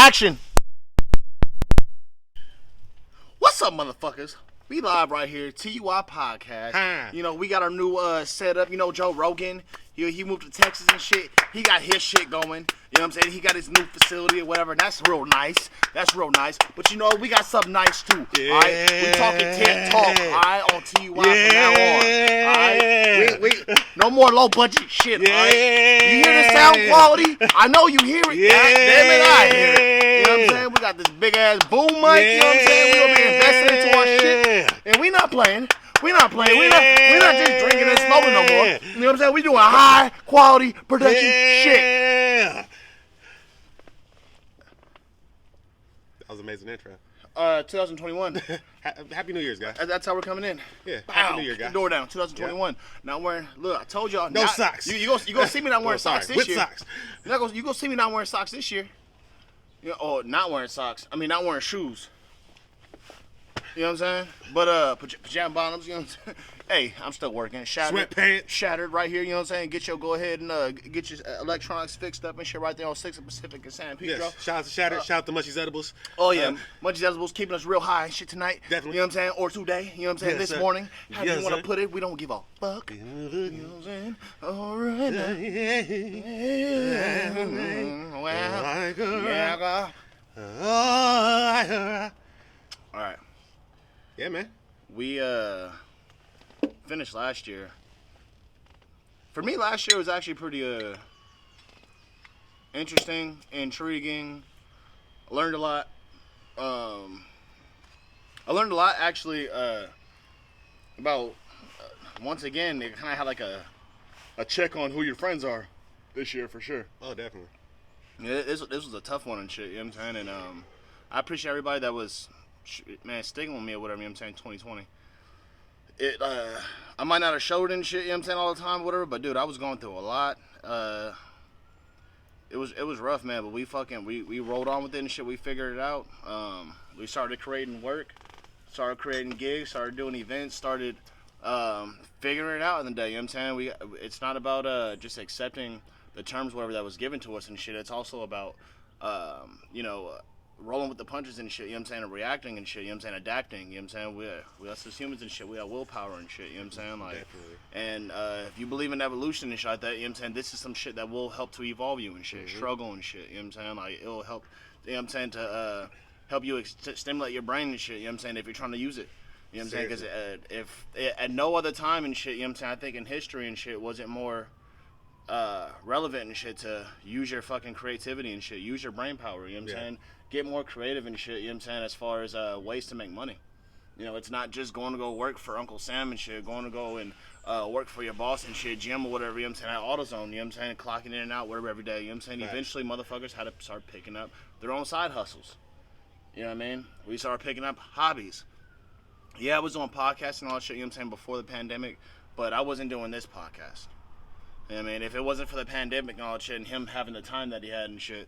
Action! What's up, motherfuckers? We live right here, T.U.I podcast. Huh. You know, we got our new setup. You know, Joe Rogan, he moved to Texas and shit. He got his shit going. You know what I'm saying? He got his new facility or whatever. And that's real nice. That's real nice. But you know, we got something nice too. Yeah. All right? We talking TED Talk, all right, on T.U.I from now on. All right? We no more low budget shit, all right? You hear the sound quality? I know you hear it. God damn it, I hear it. You know what I'm saying? We got this big ass boom mic, you know what I'm saying? We gonna be investing into our shit. And we not playing. We not playing. We not just drinking and smoking no more. You know what I'm saying? We doing high quality production shit. That was an amazing intro. 2021. Happy New Year's, guys. That's how we're coming in. Yeah, Bow. Happy New Year, guys. Door down. 2021. Not wearing. Look, I told y'all. No socks. You gonna see me not wearing socks this With year. socks. You gonna see me not wearing socks this year. You know, or not wearing socks. I mean, not wearing shoes. You know what I'm saying? But pajama bottoms. You know what I'm saying? Hey, I'm still working. Shattered right here. You know what I'm saying? Go ahead and get your electronics fixed up and shit right there on 6th and Pacific in San Pedro. Yes. Shout out to Shattered. Shout out to Munchies Edibles. Oh yeah, Munchies Edibles keeping us real high and shit tonight. Definitely. You know what I'm saying? Or today. You know what I'm saying? Yes, this sir. morning. How Yes, you want to sir. put it? We don't give a fuck. You know what I'm saying? All right. All right. Yeah, man. We finished last year. For me, last year was actually pretty interesting, intriguing. I learned a lot. Actually about once again they kind of had like a check on who your friends are this year for sure. Oh, definitely. Yeah, this was a tough one and shit. You know what I'm saying? And I appreciate everybody that was sticking with me or whatever. You know what I'm saying? 2020. I might not have showed and shit, you know what I'm saying, all the time, whatever, but dude, I was going through a lot. It was rough, man, but we rolled on with it and shit. We figured it out. We started creating work, started creating gigs, started doing events, started figuring it out in the day, you know what I'm saying? It's not about just accepting the terms, whatever that was given to us and shit. It's also about, rolling with the punches and shit, you know what I'm saying, and reacting and shit, you know what I'm saying, adapting, you know what I'm saying, we us as humans and shit, we have willpower and shit, you know what I'm saying, like, Definitely. and if you believe in evolution and shit like that, you know what I'm saying, this is some shit that will help to evolve you and shit, struggle and shit, you know what I'm saying, like, it'll help, you know what I'm saying, to help you stimulate your brain and shit, you know what I'm saying, if you're trying to use it, you know what I'm saying, because if at no other time and shit, you know what I'm saying, I think in history and shit, was it more relevant and shit to use your fucking creativity and shit, use your brain power, you know what I'm saying, get more creative and shit, you know what I'm saying, as far as ways to make money. You know, it's not just going to go work for Uncle Sam and shit, going to go and work for your boss and shit, gym or whatever, you know what I'm saying, at AutoZone, you know what I'm saying, clocking in and out, whatever every day, you know what I'm saying, eventually motherfuckers had to start picking up their own side hustles. You know what I mean? We started picking up hobbies. Yeah, I was doing podcasts and all that shit, you know what I'm saying, before the pandemic, but I wasn't doing this podcast. You know what I mean? If it wasn't for the pandemic and all that shit and him having the time that he had and shit,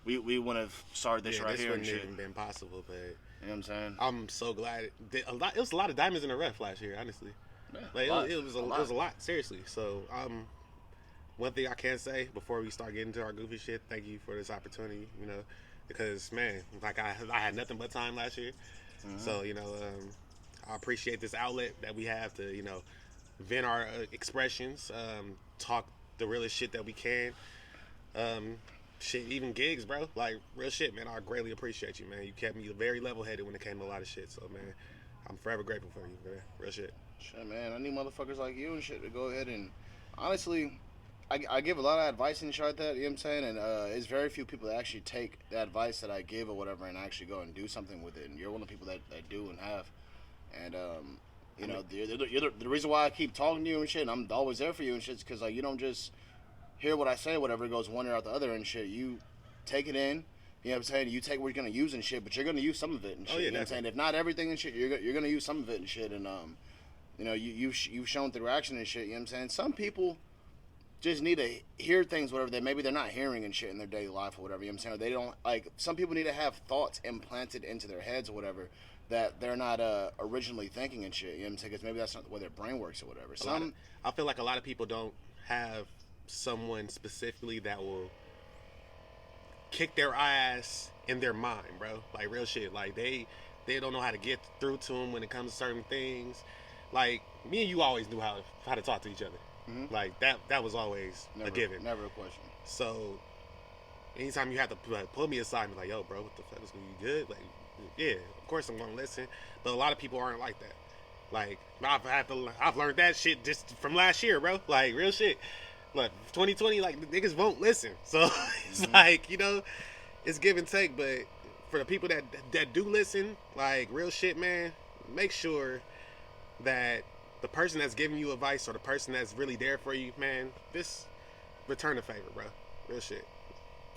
we wouldn't have started this right here and shit. This wouldn't even been possible, but you know what I'm saying? I'm so glad. It was a lot of diamonds in the rough last year, honestly. Yeah, Like it was a lot, seriously. So one thing I can say before we start getting into our goofy shit, thank you for this opportunity. You know, because man, like I had nothing but time last year, so you know, I appreciate this outlet that we have to vent our expressions, talk the realest shit that we can. Shit, even gigs, bro. Like, real shit, man. I greatly appreciate you, man. You kept me very level-headed when it came to a lot of shit. So, man, I'm forever grateful for you, man. Real shit. Shit, man. I need motherfuckers like you and shit to go ahead and... Honestly, I give a lot of advice and shit like that, you know what I'm saying? And it's very few people that actually take the advice that I give or whatever and actually go and do something with it. And you're one of the people that do and have. And, the reason why I keep talking to you and shit, and I'm always there for you and shit, is because, like, you don't just... hear what I say, whatever, it goes one ear out the other and shit. You take it in, you know what I'm saying? You take what you're going to use and shit, but you're going to use some of it and shit. Oh, yeah, you know what I'm saying? If not everything and shit, you're going to use some of it and shit. And, you've shown through action and shit, you know what I'm saying? Some people just need to hear things, whatever, that maybe they're not hearing and shit in their daily life or whatever, you know what I'm saying? Or they don't, like, some people need to have thoughts implanted into their heads or whatever that they're not originally thinking and shit, you know what I'm saying? Because maybe that's not the way their brain works or whatever. I feel like a lot of people don't have someone specifically that will kick their ass in their mind, bro. Like real shit. Like they don't know how to get through to them when it comes to certain things. Like me and you always knew how to talk to each other. Mm-hmm. Like that was always a given. Never a question. So anytime you have to pull me aside and be like, yo, bro, what the fuck is going to be good? Like, yeah, of course I'm going to listen. But a lot of people aren't like that. Like, I've learned that shit just from last year, bro. Like, real shit. Like, 2020, like, niggas won't listen. So, it's like, you know, it's give and take. But for the people that do listen, like, real shit, man, make sure that the person that's giving you advice or the person that's really there for you, man, just return the favor, bro. Real shit.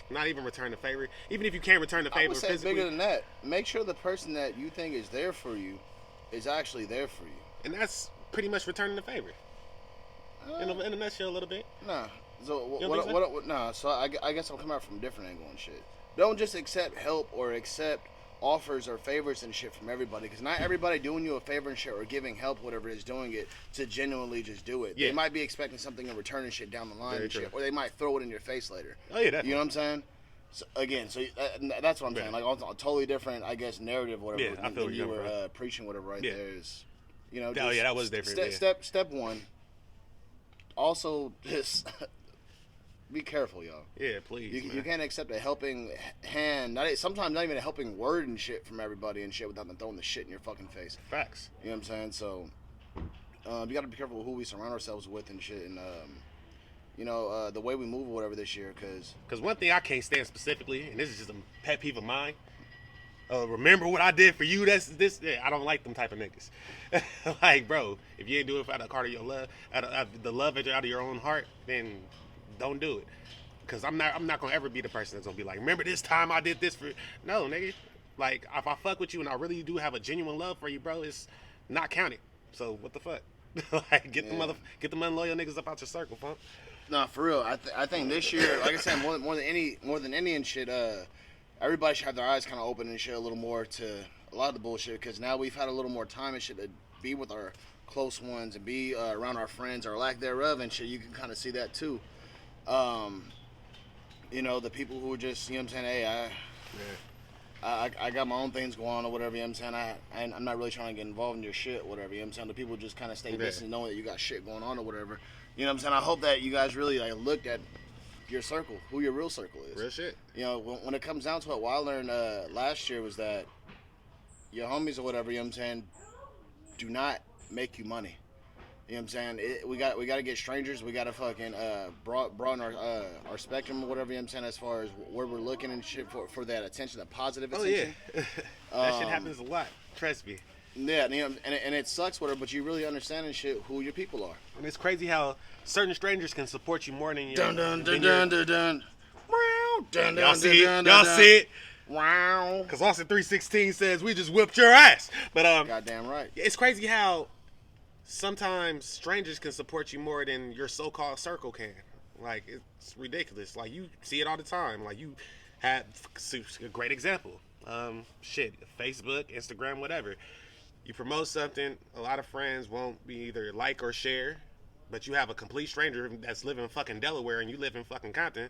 Not even return the favor. Even if you can't return the favor, I would say bigger than that. Make sure the person that you think is there for you is actually there for you. And that's pretty much returning the favor. In a nutshell, a little bit. Nah. So nah. So I guess I'm coming out from a different angle and shit. Don't just accept help or accept offers or favors and shit from everybody, because not everybody doing you a favor and shit or giving help, whatever it is, doing it to genuinely just do it. Yeah. They might be expecting something in return and shit down the line and shit, or they might throw it in your face later. Oh yeah, definitely. You know what I'm saying? So, again, that's what I'm saying. Like a totally different, I guess, narrative, whatever. Yeah, I feel you were preaching, whatever. Right there is, you know. Oh yeah, that was different. Step one. Also, just be careful, y'all. Yeah, please. You can't accept a helping hand. Sometimes not even a helping word and shit from everybody and shit without them throwing the shit in your fucking face. Facts. You know what I'm saying? So, you got to be careful with who we surround ourselves with and shit, and you know, the way we move or whatever this year, because one thing I can't stand specifically, and this is just a pet peeve of mine. Remember what I did for you? This. I don't like them type of niggas. Like, bro, if you ain't do it out of the heart of your love, out of the love out of your own heart, then don't do it. Because I'm not gonna ever be the person that's gonna be like, remember this time I did this for. No, nigga. Like, if I fuck with you and I really do have a genuine love for you, bro, it's not counted. So what the fuck? Like, get them unloyal niggas up out your circle, punk. Nah, for real. I think this year, like I said, more than any and shit, everybody should have their eyes kind of open and shit a little more to a lot of the bullshit, because now we've had a little more time and shit to be with our close ones and be around our friends or lack thereof and shit. You can kind of see that too. You know, the people who are just, you know what I'm saying, hey, I got my own things going on or whatever, you know what I'm saying, I'm not really trying to get involved in your shit, whatever, you know what I'm saying. The people just kind of stay distant knowing that you got shit going on or whatever. You know what I'm saying? I hope that you guys really like looked at your circle, who your real circle is. Real shit. You know, when it comes down to it, what I learned last year was that your homies or whatever, you know what I'm saying, do not make you money. You know what I'm saying? We got to get strangers. We got to fucking broaden our spectrum or whatever, you know what I'm saying, as far as where we're looking and shit for that attention, that positive attention. Oh, yeah. That shit happens a lot. Trust me. Yeah, you know, and it sucks, whatever, but you really understand and shit who your people are. And it's crazy how certain strangers can support you more than your... Dun dun dun dun dun dun. Y'all see it? Y'all see it? Wow. Because Austin 316 says we just whipped your ass. But goddamn right. It's crazy how sometimes strangers can support you more than your so-called circle can. Like, it's ridiculous. Like, you see it all the time. Like, you have a great example. Facebook, Instagram, whatever. You promote something, a lot of friends won't be either like or share, but you have a complete stranger that's living in fucking Delaware and you live in fucking Compton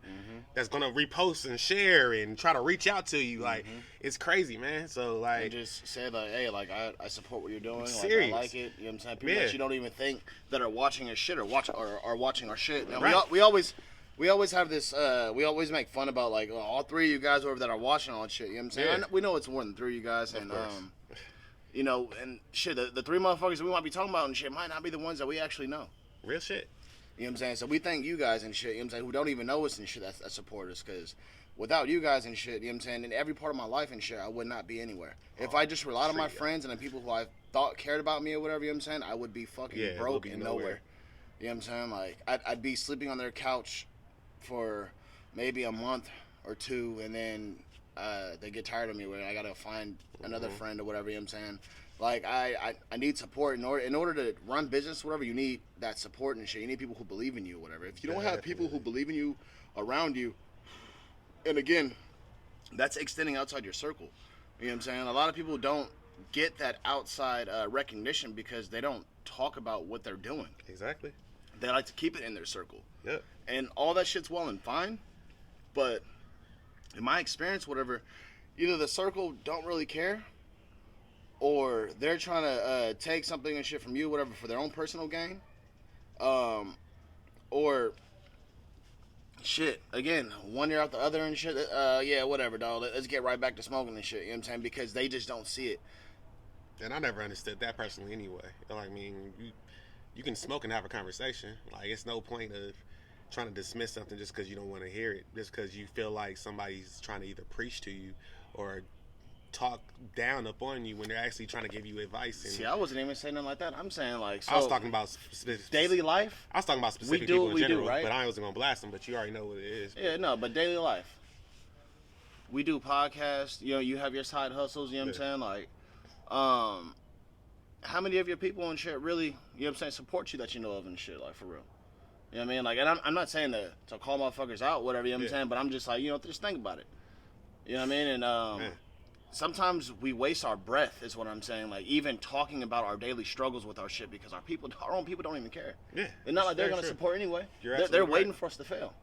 that's gonna repost and share and try to reach out to you. Like, it's crazy, man. So, like, and just say, like, hey, like, I support what you're doing. Serious. Like, I like it. You know what I'm saying? People that you don't even think that are watching your shit or watching our shit. And right. we always have this, we always make fun about, like, all three of you guys over that are watching all that shit. You know what I'm saying? Yeah. We know it's more than three of you guys. And, you know, and shit, the three motherfuckers that we might be talking about and shit might not be the ones that we actually know. Real shit. You know what I'm saying? So we thank you guys and shit, you know what I'm saying, who don't even know us and shit that support us, because without you guys and shit, you know what I'm saying, in every part of my life and shit, I would not be anywhere. If I just relied on my friends and the people who I thought cared about me or whatever, you know what I'm saying, I would be fucking broke and nowhere. You know what I'm saying? Like, I'd be sleeping on their couch for maybe a month or two, and then they get tired of me where I gotta find another friend or whatever, you know what I'm saying? Like, I need support in order to run business, whatever. You need that support and shit. You need people who believe in you, whatever. If you don't have people who believe in you around you, and again, that's extending outside your circle. You know what I'm saying? A lot of people don't get that outside recognition because they don't talk about what they're doing. Exactly. They like to keep it in their circle. Yeah. And all that shit's well and fine, but in my experience, whatever, either the circle don't really care, or they're trying to take something and shit from you, whatever, for their own personal gain. Or shit, again, one ear out the other and shit. Yeah, whatever, dog. Let's get right back to smoking and shit. You know what I'm saying? Because they just don't see it. And I never understood that personally anyway. Like, I mean, you can smoke and have a conversation. Like, it's no point of trying to dismiss something just because you don't want to hear it, just because you feel like somebody's trying to either preach to you or talk down upon you when they're actually trying to give you advice. And see, I wasn't even saying nothing like that. I'm saying like, so I was talking about daily life. I was talking about specific do people what in we do, general, right? but I wasn't gonna blast them. But you already know what it is. Yeah, no, but daily life. We do podcasts. You know, you have your side hustles. You know what I'm saying? Like, how many of your people and shit really, you know what I'm saying, support you that you know of and shit, like, for real? You know what I mean? Like, and I'm not saying to call motherfuckers out, whatever, you know what I'm saying, but I'm just like, you know, just think about it. You know what I mean? And sometimes we waste our breath, is what I'm saying. Like, even talking about our daily struggles with our shit, because our own people don't even care. Yeah. It's not like they're going to support anyway. They're waiting for us to fail.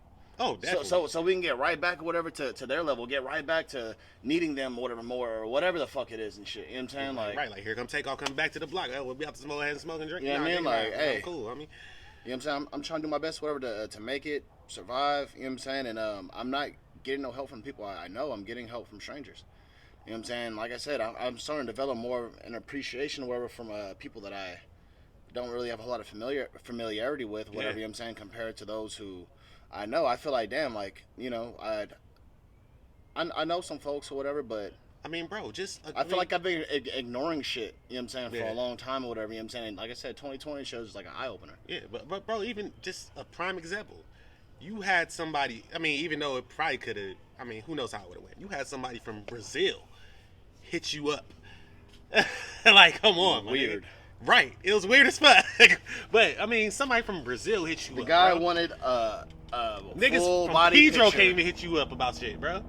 Oh, definitely. So we can get right back or whatever to their level, get right back to needing them or whatever more, or whatever the fuck it is and shit. You know what I'm saying? Like, right, like, here come Takeoff, come back to the block. Oh, we'll be out to smoke and smoke and drink. You know what I mean? Like, hey. I'm cool. I mean, you know what I'm saying? I'm trying to do my best, whatever, to make it, survive. You know what I'm saying? And I'm not getting no help from people I know. I'm getting help from strangers. You know what I'm saying? Like I said, I'm starting to develop more an appreciation, whatever, from people that I don't really have a whole lot of familiarity with, whatever. You know what I'm saying? Compared to those who I know. I feel like, damn, like, you know, I know some folks or whatever, but I mean, bro, I feel like I've been ignoring shit, you know what I'm saying, for a long time or whatever, you know what I'm saying? And like I said, 2020 shows like an eye-opener. Yeah, but bro, even just a prime example. You had somebody, I mean, even though it probably could have, I mean, who knows how it would have went. You had somebody from Brazil hit you up. Like, come on, weird. Man. Right. It was weird as fuck. But, I mean, somebody from Brazil hit you up. The guy bro. wanted niggas full from body Pedro picture. came to hit you up about shit, bro.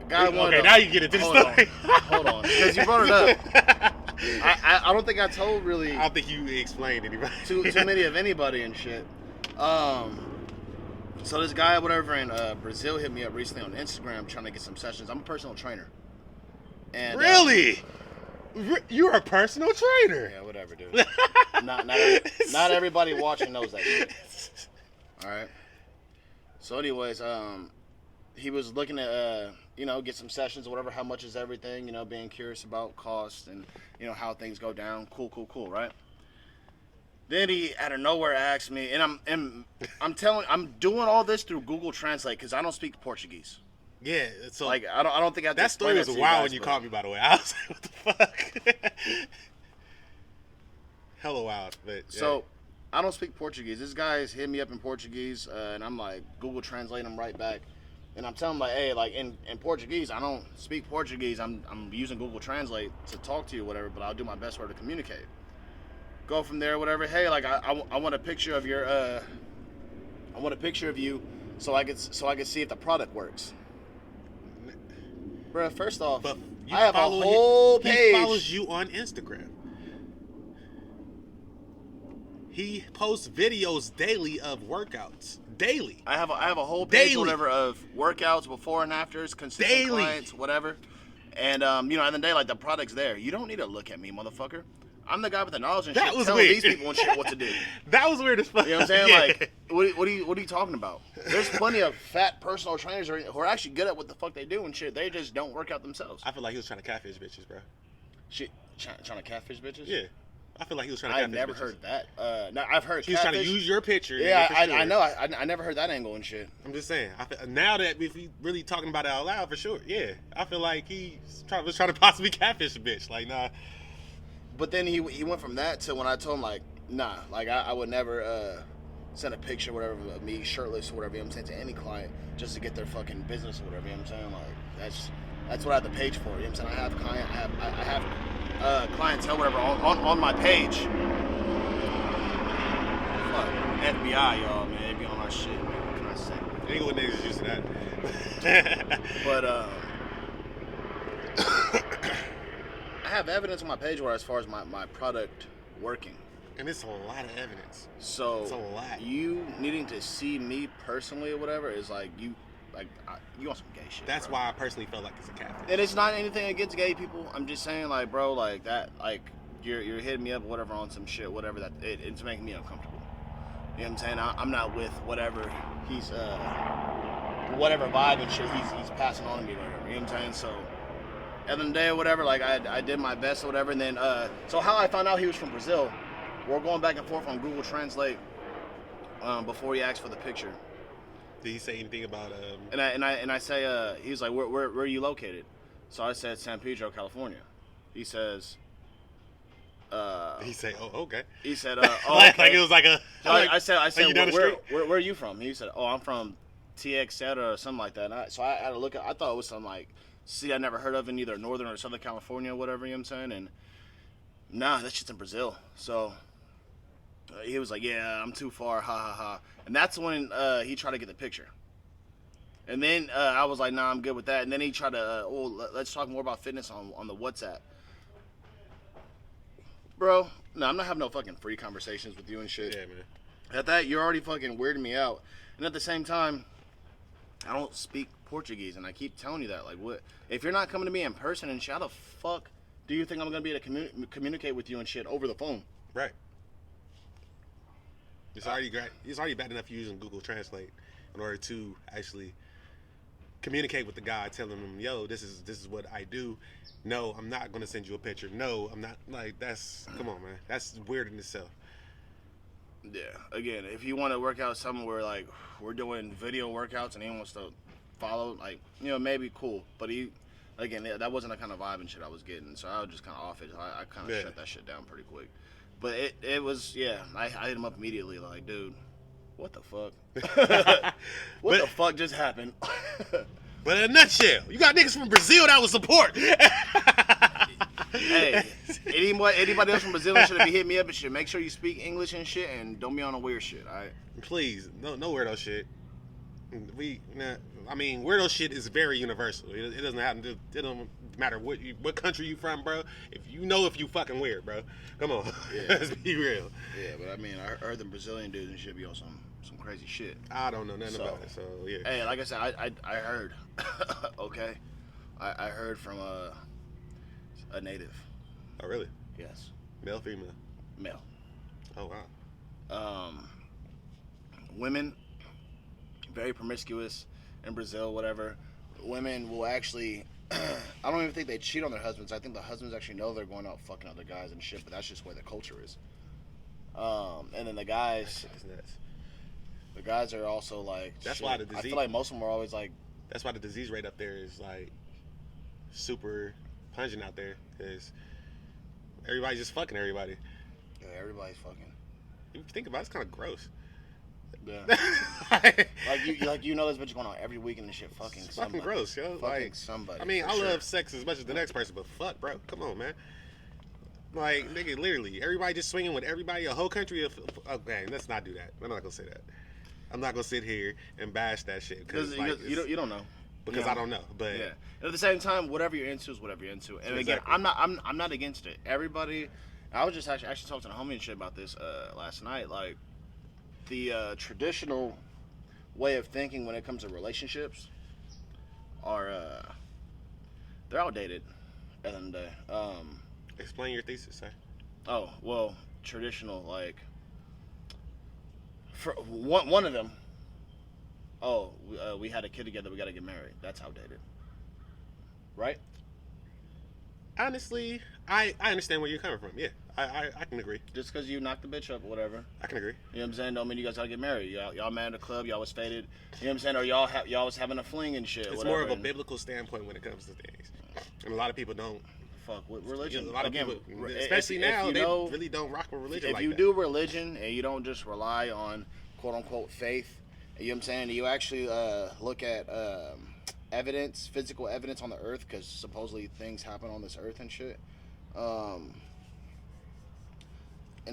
Guy wanted now you get into the story. Hold on. Because you brought it up. I don't think I told really. I don't think you explained anybody. too many of anybody and shit. So this guy, whatever, in Brazil hit me up recently on Instagram trying to get some sessions. I'm a personal trainer. And, really? You're a personal trainer? Yeah, whatever, dude. not everybody watching knows that shit. All right. So, anyways, he was looking to, get some sessions or whatever. How much is everything? Being curious about cost and how things go down. Cool, right? Then he out of nowhere asked me, and I'm doing all this through Google Translate because I don't speak Portuguese. Yeah, so like I don't think I have to that story was wild when you called me. By the way, I was like, "What the fuck?" Hella wild, but yeah. So I don't speak Portuguese. This guy's hit me up in Portuguese, and I'm like Google Translate him right back, and I'm telling him like, hey, like in Portuguese, I don't speak Portuguese. I'm using Google Translate to talk to you, whatever. But I'll do my best to communicate. Go from there, whatever. Hey, like I want a picture of your I want a picture of you so I could see if the product works. Bro, first off, but I have a whole page. He follows you on Instagram. He posts videos daily of workouts. Daily. I have a whole page, daily. Whatever, of workouts, before and afters, consistent daily. Clients, whatever. And at the end of the day, like the product's there. You don't need to look at me, motherfucker. I'm the guy with the knowledge and that shit was telling weird. these people and shit what to do. That was weird as fuck. You know what I'm saying? Yeah. Like, what are you talking about? There's plenty of fat personal trainers who are actually good at what the fuck they do and shit. They just don't work out themselves. I feel like he was trying to catfish bitches, bro. Shit, trying to catfish bitches? Yeah. I feel like he was trying to catfish bitches. I've never heard that. No, I've heard he was trying to use your picture. Yeah, for sure. I know. I never heard that angle and shit. I'm just saying. Now that if we really talking about it out loud, for sure, yeah. I feel like he was trying to possibly catfish a bitch. Like, nah. But then he went from that to when I told him, like, nah, like, I would never send a picture, whatever, of me shirtless or whatever, you know what I'm saying, to any client just to get their fucking business or whatever, you know what I'm saying? Like, that's what I have the page for, you know what I'm saying? I have clientele, whatever, on my page. Fuck, FBI, y'all, man, they be on our shit, man, what can I say? Ain't what niggas used to that. But, I have evidence on my page where as far as my product working. And it's a lot of evidence. So it's a lot. You needing to see me personally or whatever is like you want some gay shit. That's bro. why I personally felt like it's a catfish. And it's not anything against gay people. I'm just saying, like, bro, like that, like you're hitting me up, whatever, on some shit, whatever that it's making me uncomfortable. You know what I'm saying? I'm not with whatever he's whatever vibe and shit he's passing on to me, or whatever. You know what I'm saying? So at the end of the day, or whatever, like I did my best, or whatever. And then so how I found out he was from Brazil, we're going back and forth on Google Translate before he asked for the picture. Did he say anything about And I say he was like, where are you located? So I said San Pedro, California. He says. He said, "Oh, okay." He said, "Oh, okay." like it was like a. So I said, where are you from? He said, "Oh, I'm from T.U.I. or something like that." So I had to look at. I thought it was some like city I never heard of in either Northern or Southern California, or whatever. You know what I'm saying? And nah, that shit's in Brazil. So he was like, "Yeah, I'm too far." Ha ha ha. And that's when he tried to get the picture. And then I was like, "Nah, I'm good with that." And then he tried to, let's talk more about fitness on the WhatsApp. Bro, no, I'm not having no fucking free conversations with you and shit. Yeah, man. At that, you're already fucking weirding me out. And at the same time, I don't speak Portuguese, and I keep telling you that. Like, what? If you're not coming to me in person and shit, how the fuck do you think I'm gonna be able to communicate with you and shit over the phone? Right. It's already great. It's already bad enough using Google Translate in order to actually communicate with the guy, telling him, "Yo, this is what I do. No, I'm not gonna send you a picture. No, I'm not." Like, that's, come on, man. That's weird in itself. Yeah. Again, if you want to work out something where like we're doing video workouts and he wants to follow, like, you know, maybe cool. But that wasn't the kind of vibe and shit I was getting. So I was just kind of off it. I kind of shut that shit down pretty quick. But it was, yeah. I hit him up immediately, like, dude, what the fuck? What the fuck just happened? But in a nutshell, you got niggas from Brazil that will support. Hey, anybody else from Brazil should be hitting me up and shit. Make sure you speak English and shit, and don't be on a weird shit, alright? Please, no weirdo shit. Weirdo shit is very universal. It doesn't have to. It don't matter what country you from, bro. If you fucking weird, bro. Come on, let's be real. Yeah, but I mean, I heard them Brazilian dudes and shit be on some crazy shit. I don't know nothing about it, so yeah. Hey, like I said, I heard. Okay, I heard from a native. Oh really? Yes. Male, female? Male. Oh wow. Women, very promiscuous in Brazil, whatever. Women will actually, I don't even think they cheat on their husbands. I think the husbands actually know they're going out fucking other guys and shit, but that's just where the culture is. And then the guys, That's nuts. the guys are also like, That's shit. why the disease. I feel like most of them are always like, That's why the disease rate up there is like super pungent out there, because everybody's just fucking everybody. yeah, everybody's fucking. If you think about it, it's kind of gross. Yeah. like you know this bitch going on every weekend and shit fucking It's somebody. fucking gross, yo. Fucking Like, somebody. I mean, for I sure. love sex as much as the next person, but fuck, bro. Come on, man. Like, nigga, literally, everybody just swinging with everybody, a whole country of. Okay, let's not do that. I'm not gonna say that. I'm not gonna sit here and bash that shit because like, you don't know. because You I don't know. But yeah. And at the same time, whatever you're into is whatever you're into. And Exactly. again, I'm not against it. Everybody, I was just actually talking to the homie and shit about this last night. Like the traditional way of thinking when it comes to relationships are they're outdated at the end of the day. explain your thesis, sir. Oh well, traditional like for one of them. Oh, we had a kid together. We got to get married. That's outdated, right? Honestly, I understand where you're coming from. Yeah, I can agree. Just because you knocked the bitch up or whatever. I can agree. You know what I'm saying? Don't mean you guys gotta get married. Y'all met at a club. Y'all was faded. You know what I'm saying? Or y'all was having a fling and shit. It's whatever, more of a and biblical standpoint when it comes to things, and a lot of people don't. fuck with religion. A lot of Again, people, especially now, they really don't rock with religion. If like you that. do religion and you don't just rely on quote unquote faith, you know what I'm saying? You actually look at evidence, physical evidence on the earth, because supposedly things happen on this earth and shit. And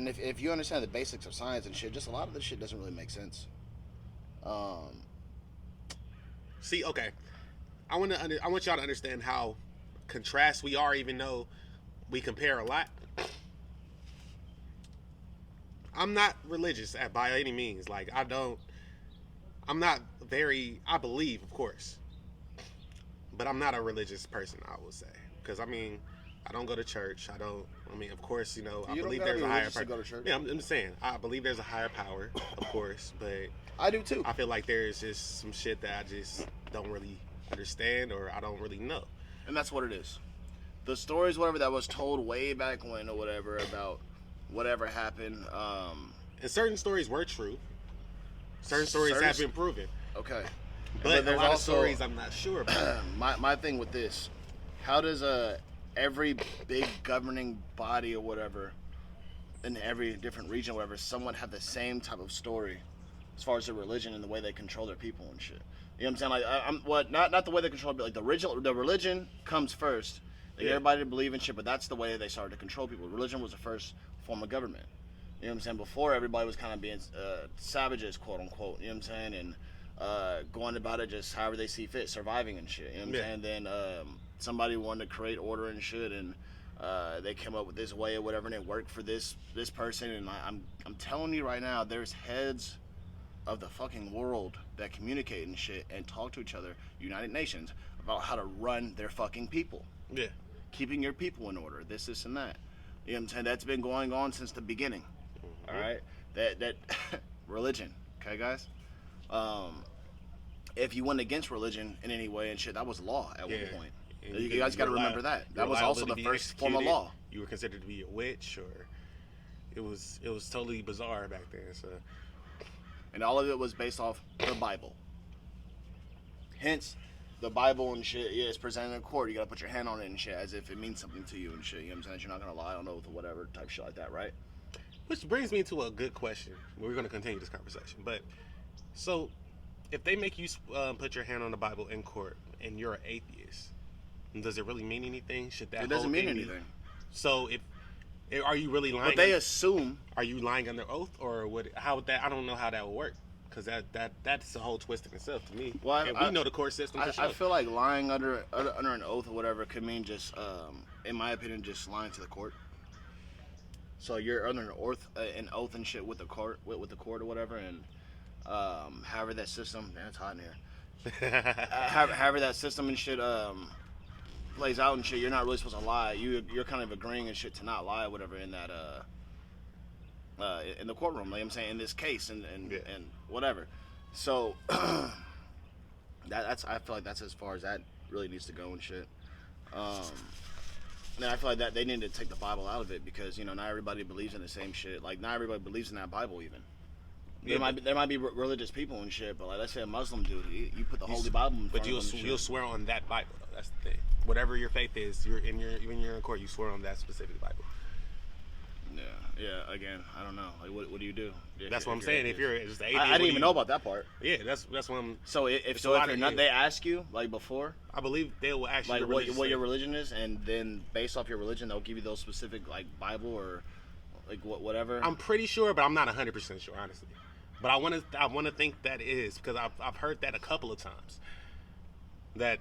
if you understand the basics of science and shit, just a lot of this shit doesn't really make sense. See, okay, I want y'all to understand how contrast we are, even though we compare a lot. I'm not religious by any means. Like, I don't I'm not very. I believe, of course, but I'm not a religious person. I would say, because I mean, I don't go to church. I don't. I mean, of course, you know, I You don't believe gotta there's be a higher religious to power. go to church. Yeah, I'm just saying. I believe there's a higher power, of course, but I do too. I feel like there's just some shit that I just don't really understand or I don't really know. And that's what it is. The stories, whatever, that was told way back when or whatever about whatever happened. And certain stories were true. Certain stories have been proven. Okay. But there's a lot also, of stories I'm not sure about. my thing with this, how does every big governing body or whatever in every different region or whatever, someone have the same type of story as far as their religion and the way they control their people and shit? You know what I'm saying? Like, not the way they control, but like the religion comes first. Like, everybody to believe in shit, but that's the way they started to control people. Religion was the first form of government. You know what I'm saying? Before, everybody was kind of being savages, quote unquote. You know what I'm saying? And going about it just however they see fit, surviving and shit. You know what I'm saying? Then somebody wanted to create order and shit, and they came up with this way or whatever, and it worked for this person. And I'm telling you right now, there's heads of the fucking world that communicate and shit and talk to each other, United Nations, about how to run their fucking people. Yeah. Keeping your people in order, this, and that. You know what I'm saying? That's been going on since the beginning. All right? That religion, okay, guys? If you went against religion in any way and shit, that was law at one point. You guys got to remember that. That was also the first form of law. You were considered to be a witch, or it was totally bizarre back then. So, and all of it was based off the Bible. Hence, the Bible and shit, yeah, it's presented in court. You gotta put your hand on it and shit as if it means something to you and shit. You know what I'm saying? You're not gonna lie on oath or whatever type shit like that, right? which brings me to a good question. We're gonna continue this conversation, but so if they make you put your hand on the Bible in court and you're an atheist, does it really mean anything? Should that? It doesn't mean anything. So if are you really lying? But they assume. Are you lying under oath, or would how would that? I don't know how that would work, because that's a whole twist in itself to me. Well, and we know the court system. For sure. I feel like lying under an oath or whatever could mean just, in my opinion, just lying to the court. So you're under an oath and shit with the court, with the court or whatever, and however that system, man, it's hot in here. However that system and shit plays out and shit, you're not really supposed to lie. You're kind of agreeing and shit to not lie or whatever in that in the courtroom. Like I'm saying, in this case and whatever. So that's I feel like that's as far as that really needs to go and shit. And I feel like that they need to take the Bible out of it, because not everybody believes in the same shit. Like not everybody believes in that Bible even. There might be religious people and shit, but like let's say a Muslim dude, you put the Holy Bible in front of him. But you'll swear on that Bible though. That's the thing. Whatever your faith is, when you're in court, you swear on that specific Bible. Yeah. Again, I don't know. Like, what do you do? That's what I'm saying. If you're just an atheist, I didn't even know about that part. Yeah, that's what I'm. So if you're not, they ask you like before. I believe they will ask you like what your religion is, and then based off your religion, they'll give you those specific like Bible or like whatever. I'm pretty sure, but I'm not 100% sure, honestly. But I want to think that it is, because I've heard that a couple of times. That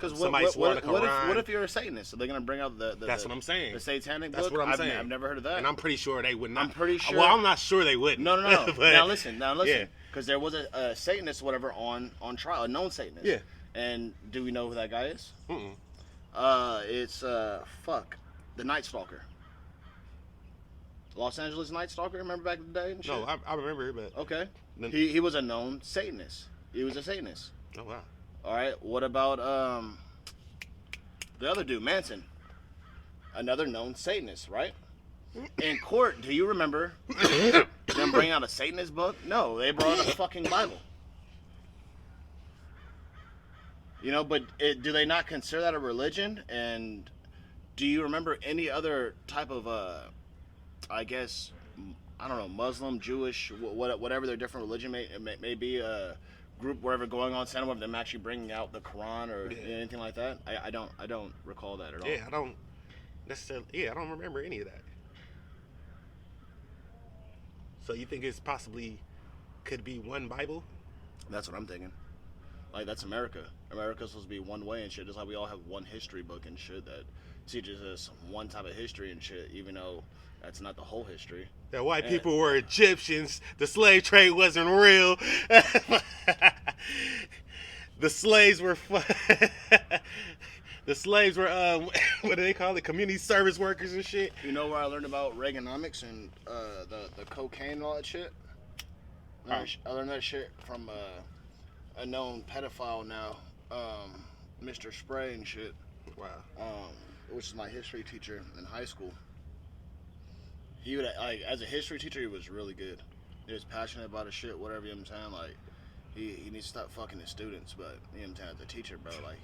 somebody swore the Quran. What if you're a Satanist? So they're gonna bring out the that's what I'm saying. The satanic book. That's what I'm saying. I've never heard of that. And I'm pretty sure they would not. I'm pretty sure. Well, I'm not sure they wouldn't. No. But, now listen. Yeah. Because there was a Satanist, or whatever, on trial, a known Satanist. Yeah. And do we know who that guy is? It's the Night Stalker. Los Angeles Night Stalker. Remember back in the day and shit? No, I remember it, but okay. He was a known Satanist. He was a Satanist. Oh wow. All right. What about the other dude, Manson? Another known Satanist, right? In court, do you remember them bringing out a Satanist book? No, they brought out a fucking Bible. But do they not consider that a religion? And do you remember any other type of, I guess, I don't know, Muslim, Jewish, whatever their different religion may be, group wherever going on Santa, of them actually bringing out the Quran or anything like that? I don't recall that at all. Yeah, I don't necessarily. Yeah, I don't remember any of that. So you think it's possibly could be one Bible? That's what I'm thinking. Like, that's America. America's supposed to be one way and shit. Just like we all have one history book and shit that teaches us one type of history and shit, even though that's not the whole history. That white people were Egyptians. The slave trade wasn't real. The slaves were the slaves were what do they call it? Community service workers and shit. You know where I learned about Reaganomics and the cocaine and all that shit? I learned that shit from a known pedophile now, Mr. Spray and shit. Wow. Which is my history teacher in high school. He would, like, as a history teacher, he was really good. He was passionate about his shit, whatever, you know what I'm saying? Like, he needs to stop fucking his students, but, you know what I'm saying, as a teacher, bro, like,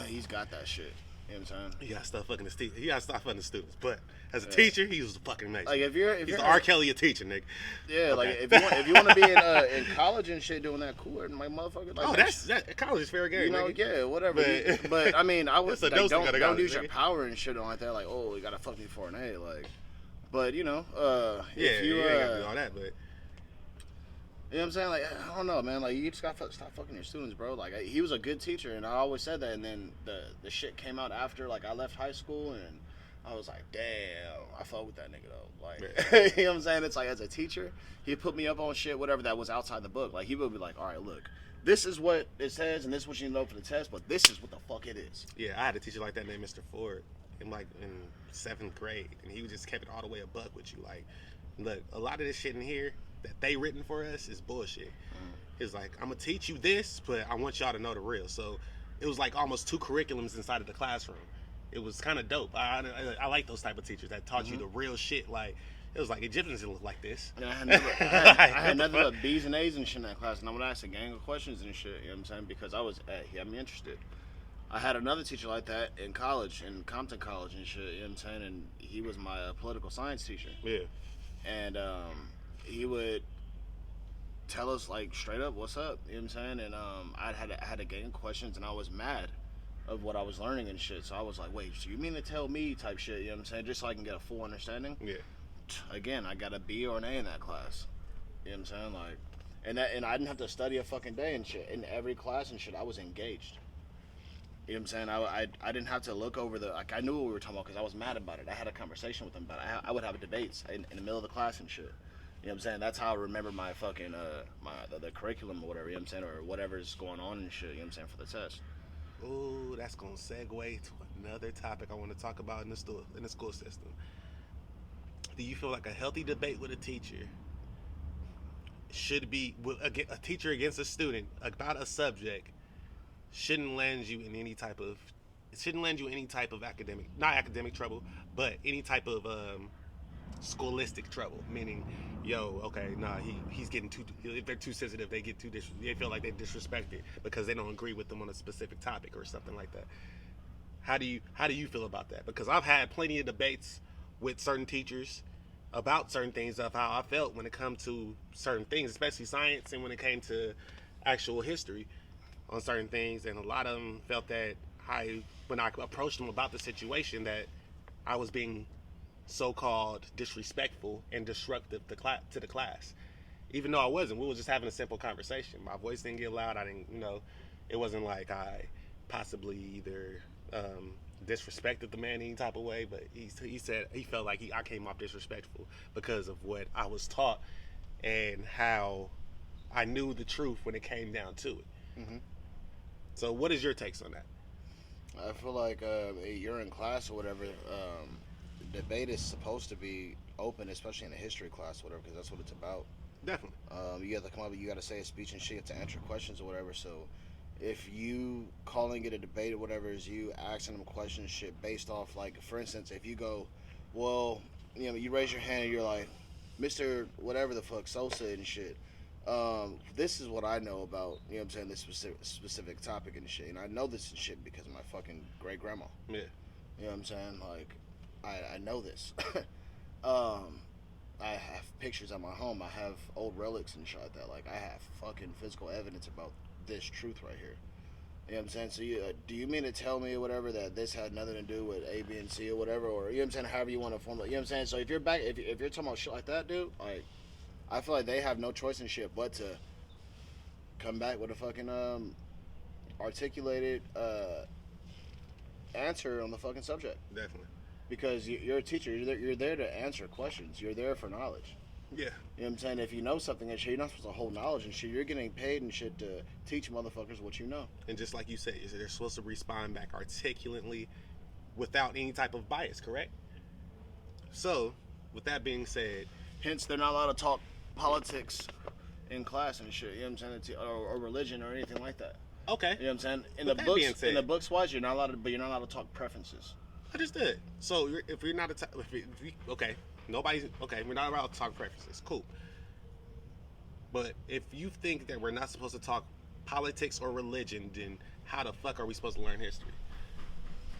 he's got that shit, you know what I'm saying? He gotta stop fucking the students, but as a teacher, he was fucking amazing. Like, if he's the R. Kelly of teaching, nigga. Yeah, okay. Like, if you want to be in college and shit doing that, cool, my motherfucker. Like, that college is fair game, you know, nigga. Yeah, whatever. But I mean, I would like, don't use your nigga. power and shit like that. Like, oh, you gotta fuck me for an A, like. But you know, if you gotta do all that, but you know what I'm saying? Like, I don't know, man. Like, you just gotta stop fucking your students, bro. Like, he was a good teacher, and I always said that. And then the shit came out after, like, I left high school, and I was like, damn, I fuck with that nigga though. Like, you know what I'm saying? It's like, as a teacher, he put me up on shit, whatever that was outside the book. Like, he would be like, all right, look, this is what it says, and this is what you know for the test, but this is what the fuck it is. Yeah, I had a teacher like that named Mr. Ford in 7th grade, and he just kept it all the way a buck with you. Like, look, a lot of this shit in here that they written for us is bullshit. It's like, I'm gonna teach you this, but I want y'all to know the real. So it was like almost 2 curriculums inside of the classroom. It was kind of dope. I like those type of teachers that taught you the real shit. Like, it was like, Egyptians didn't look like this. And I had nothing but B's and A's and shit in that class, and I would ask a gang of questions and shit, you know what I'm saying? Because he had me interested. I had another teacher like that in college, in Compton College and shit, you know what I'm saying? And he was my political science teacher. Yeah. And he would tell us, like, straight up, what's up, you know what I'm saying? And I had a gang of questions, and I was mad of what I was learning and shit. So I was like, wait, so you mean to tell me type shit, you know what I'm saying? Just so I can get a full understanding. Yeah. Again, I got a B or an A in that class. You know what I'm saying? Like, and I didn't have to study a fucking day and shit. In every class and shit, I was engaged. You know what I'm saying? I didn't have to look over I knew what we were talking about because I was mad about it. I had a conversation with them about it. I would have debates in the middle of the class and shit. You know what I'm saying? That's how I remember my fucking, the curriculum or whatever, you know what I'm saying? Or whatever's going on and shit, you know what I'm saying, for the test. Ooh, that's gonna segue to another topic I want to talk about in the school system. Do you feel like a healthy debate with a teacher should be a teacher against a student about a subject shouldn't land you in any type of not academic trouble, but any type of scholastic trouble, meaning, he's getting if they're too sensitive, they feel like they're disrespected because they don't agree with them on a specific topic or something like that. How do you feel about that? Because I've had plenty of debates with certain teachers about certain things of how I felt when it comes to certain things, especially science, and when it came to actual history on certain things, and a lot of them felt that when I approached them about the situation, that I was being so-called disrespectful and disruptive to the class, even though I wasn't. We were just having a simple conversation. My voice didn't get loud. I didn't, it wasn't like I possibly either disrespected the man in any type of way, but he said he felt like I came off disrespectful because of what I was taught and how I knew the truth when it came down to it. Mm-hmm. So what is your takes on that? I feel like you're in class or whatever. Debate is supposed to be open, especially in a history class or whatever, because that's what it's about. Definitely. You have to come up, you got to say a speech and shit to answer questions or whatever. So if you calling it a debate or whatever is you asking them questions shit based off, like, for instance, if you go, well, you raise your hand and you're like, Mr. whatever the fuck Sosa and shit, this is what I know about, you know what I'm saying, this specific topic and shit, and I know this and shit because of my fucking great grandma. Yeah. You know what I'm saying? Like, I know this. I have pictures at my home. I have old relics and shit like that. Like, I have fucking physical evidence about this truth right here. You know what I'm saying? So do you mean to tell me or whatever that this had nothing to do with A, B, and C or whatever? Or, you know what I'm saying, however you want to formulate. You know what I'm saying? So if you're if you're talking about shit like that, dude, like, I feel like they have no choice in shit but to come back with a fucking articulated answer on the fucking subject. Definitely. Because you're a teacher. You're there to answer questions. You're there for knowledge. Yeah. You know what I'm saying? If you know something and shit, you're not supposed to hold knowledge and shit. You're getting paid and shit to teach motherfuckers what you know. And just like you said, they're supposed to respond back articulately without any type of bias, correct? So, with that being said... Hence, they're not allowed to talk politics in class and shit. You know what I'm saying? Or religion or anything like that. Okay. You know what I'm saying? In the books wise, you're not allowed to, but you're not allowed to talk preferences. Understood. So if we're not okay, we're not allowed to talk preferences. Cool. But if you think that we're not supposed to talk politics or religion, then how the fuck are we supposed to learn history?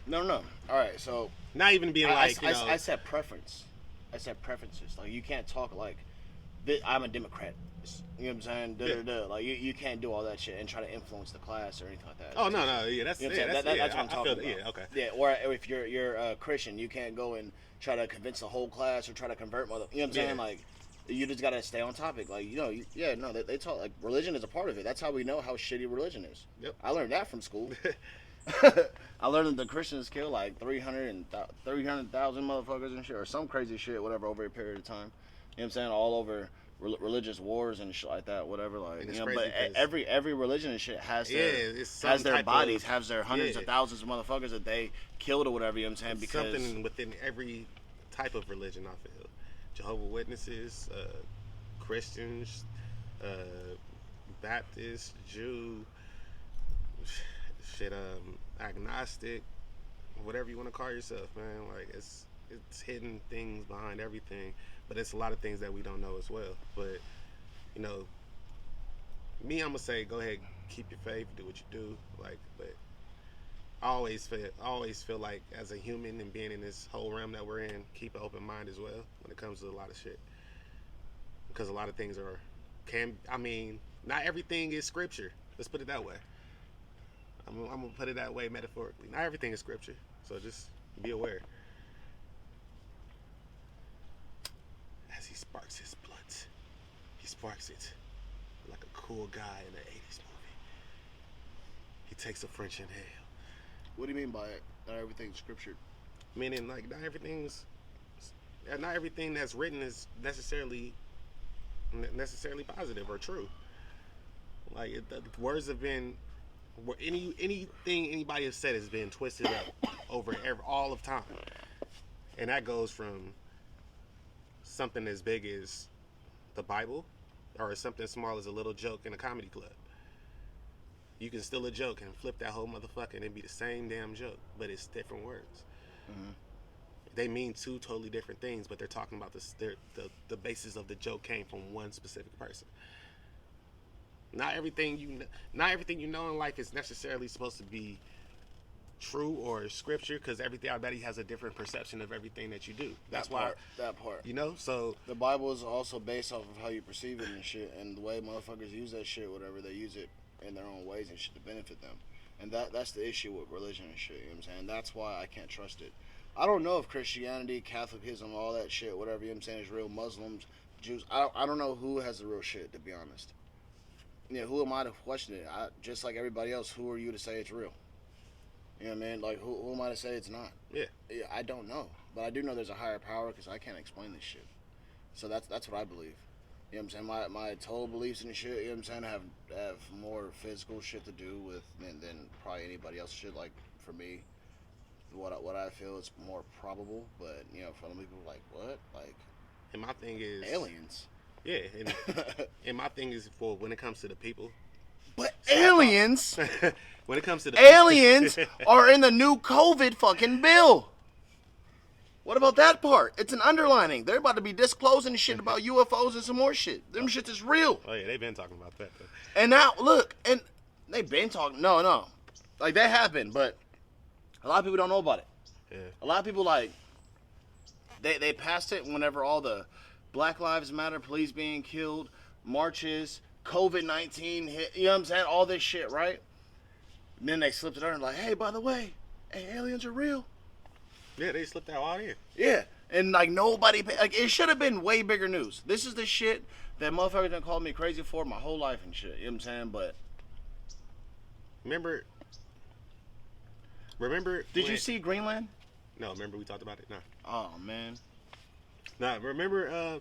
No. All right, so not even being I said preference. I said preferences. Like you can't talk like I'm a Democrat. You know what I'm saying? Yeah. Like you can't do all that shit and try to influence the class or anything like that. Oh no, yeah, that's you know that's what I'm talking about. Yeah, okay. Yeah, or if you're a Christian, you can't go and try to convince the whole class or try to convert mother. You know what I'm saying? Like you just gotta stay on topic. Like they talk like religion is a part of it. That's how we know how shitty religion is. Yep. I learned that from school. I learned that the Christians kill like 300,000 motherfuckers and shit, or some crazy shit, whatever, over a period of time. You know what I'm saying? All over religious wars and shit like that, whatever. Like, you know, but every religion and shit has their bodies, has their hundreds of thousands of motherfuckers that they killed or whatever. You know what I'm saying? It's because something within every type of religion, I feel. Jehovah's Witnesses, Christians, Baptist, Jew, agnostic, whatever you want to call yourself, man. Like it's hidden things behind everything, but it's a lot of things that we don't know as well. But you know, me, I'm gonna say, go ahead, keep your faith, do what you do. Like, but I always feel like as a human and being in this whole realm that we're in, keep an open mind as well when it comes to a lot of shit, because a lot of things not everything is scripture. Let's put it that way. I'm gonna put it that way metaphorically. Not everything is scripture, so just be aware. As he sparks his blunt, he sparks it like a cool guy in an 80s movie. He takes a French inhale. What do you mean by it? Not everything's scripture. Meaning, like, not everything that's written is necessarily positive or true. Like, the words have been... anything anybody has said has been twisted up over all of time, and that goes from something as big as the Bible, or something small as a little joke in a comedy club. You can steal a joke and flip that whole motherfucker, and it'd be the same damn joke, but it's different words. Mm-hmm. They mean two totally different things, but they're talking about the basis of the joke came from one specific person. Not everything you know in life is necessarily supposed to be true or scripture, because everybody has a different perception of everything that you do. That's why that part. You know, so the Bible is also based off of how you perceive it and shit, and the way motherfuckers use that shit, whatever, they use it in their own ways and shit to benefit them. And that's the issue with religion and shit, you know what I'm saying? That's why I can't trust it. I don't know if Christianity, Catholicism, all that shit, whatever, you know what I'm saying, is real. Muslims, Jews, I don't know who has the real shit, to be honest. Yeah, who am I to question it? Just like everybody else, who are you to say it's real? You know what I mean? Like, who am I to say it's not? Yeah, I don't know. But I do know there's a higher power, because I can't explain this shit. So that's what I believe. You know what I'm saying? My total beliefs and shit, you know what I'm saying, have more physical shit to do with than probably anybody else shit. Like, for me, what I feel is more probable. But, you know, for other people, like, what? Like, and my thing is... aliens. Yeah, and my thing is, for when it comes to the people. But aliens... when it comes to the aliens are in the new COVID fucking bill. What about that part? It's an underlining. They're about to be disclosing shit about UFOs and some more shit. Them shit is real. Oh yeah, they've been talking about that though. And now look, and they've been talking. No, like that happened, but a lot of people don't know about it. Yeah. A lot of people like they passed it whenever all the Black Lives Matter, police being killed, marches, COVID-19 hit. You know what I'm saying? All this shit, right? And then they slipped it under like, hey, by the way, aliens are real. Yeah, they slipped that all in. Yeah, And like nobody, like it should have been way bigger news. This is the shit that motherfuckers done called me crazy for my whole life and shit. You know what I'm saying? But remember? Did you see Greenland? No, remember we talked about it. No. Oh man. Nah, remember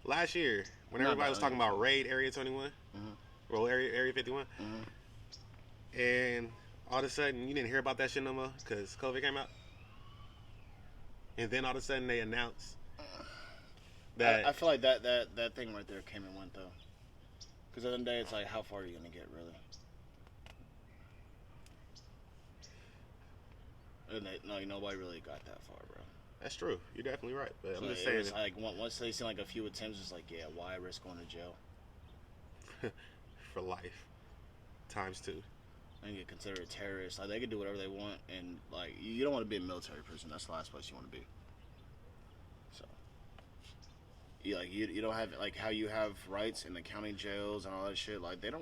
last year when everybody was talking about raid Area 21, well Area 51, and all of a sudden you didn't hear about that shit no more because COVID came out, and then all of a sudden they announced that I feel like that thing right there came and went though. Because at the end of the day, it's like, how far are you gonna get really? And nobody really got that far, bro. That's true. You're definitely right. But I'm just saying, saying, like once they seen like a few attempts, it's like, yeah, why risk going to jail for life, ×2. And get considered a terrorist? Like they can do whatever they want, and like you don't want to be a military prison. That's the last place you want to be. So, you don't have like how you have rights in the county jails and all that shit. Like they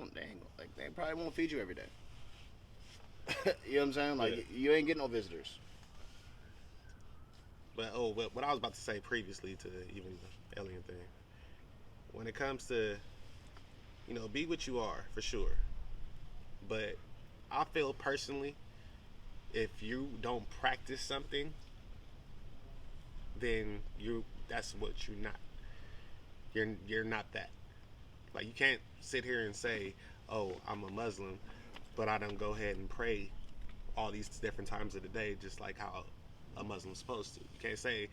probably won't feed you every day. You know what I'm saying? Like you ain't getting no visitors. But what I was about to say previously to even the alien thing, when it comes to, be what you are for sure. But I feel personally, if you don't practice something, then that's what you're not. You're not that. Like you can't sit here and say, "Oh, I'm a Muslim," but I don't go ahead and pray all these different times of the day, just like how a Muslim's supposed to. You can't say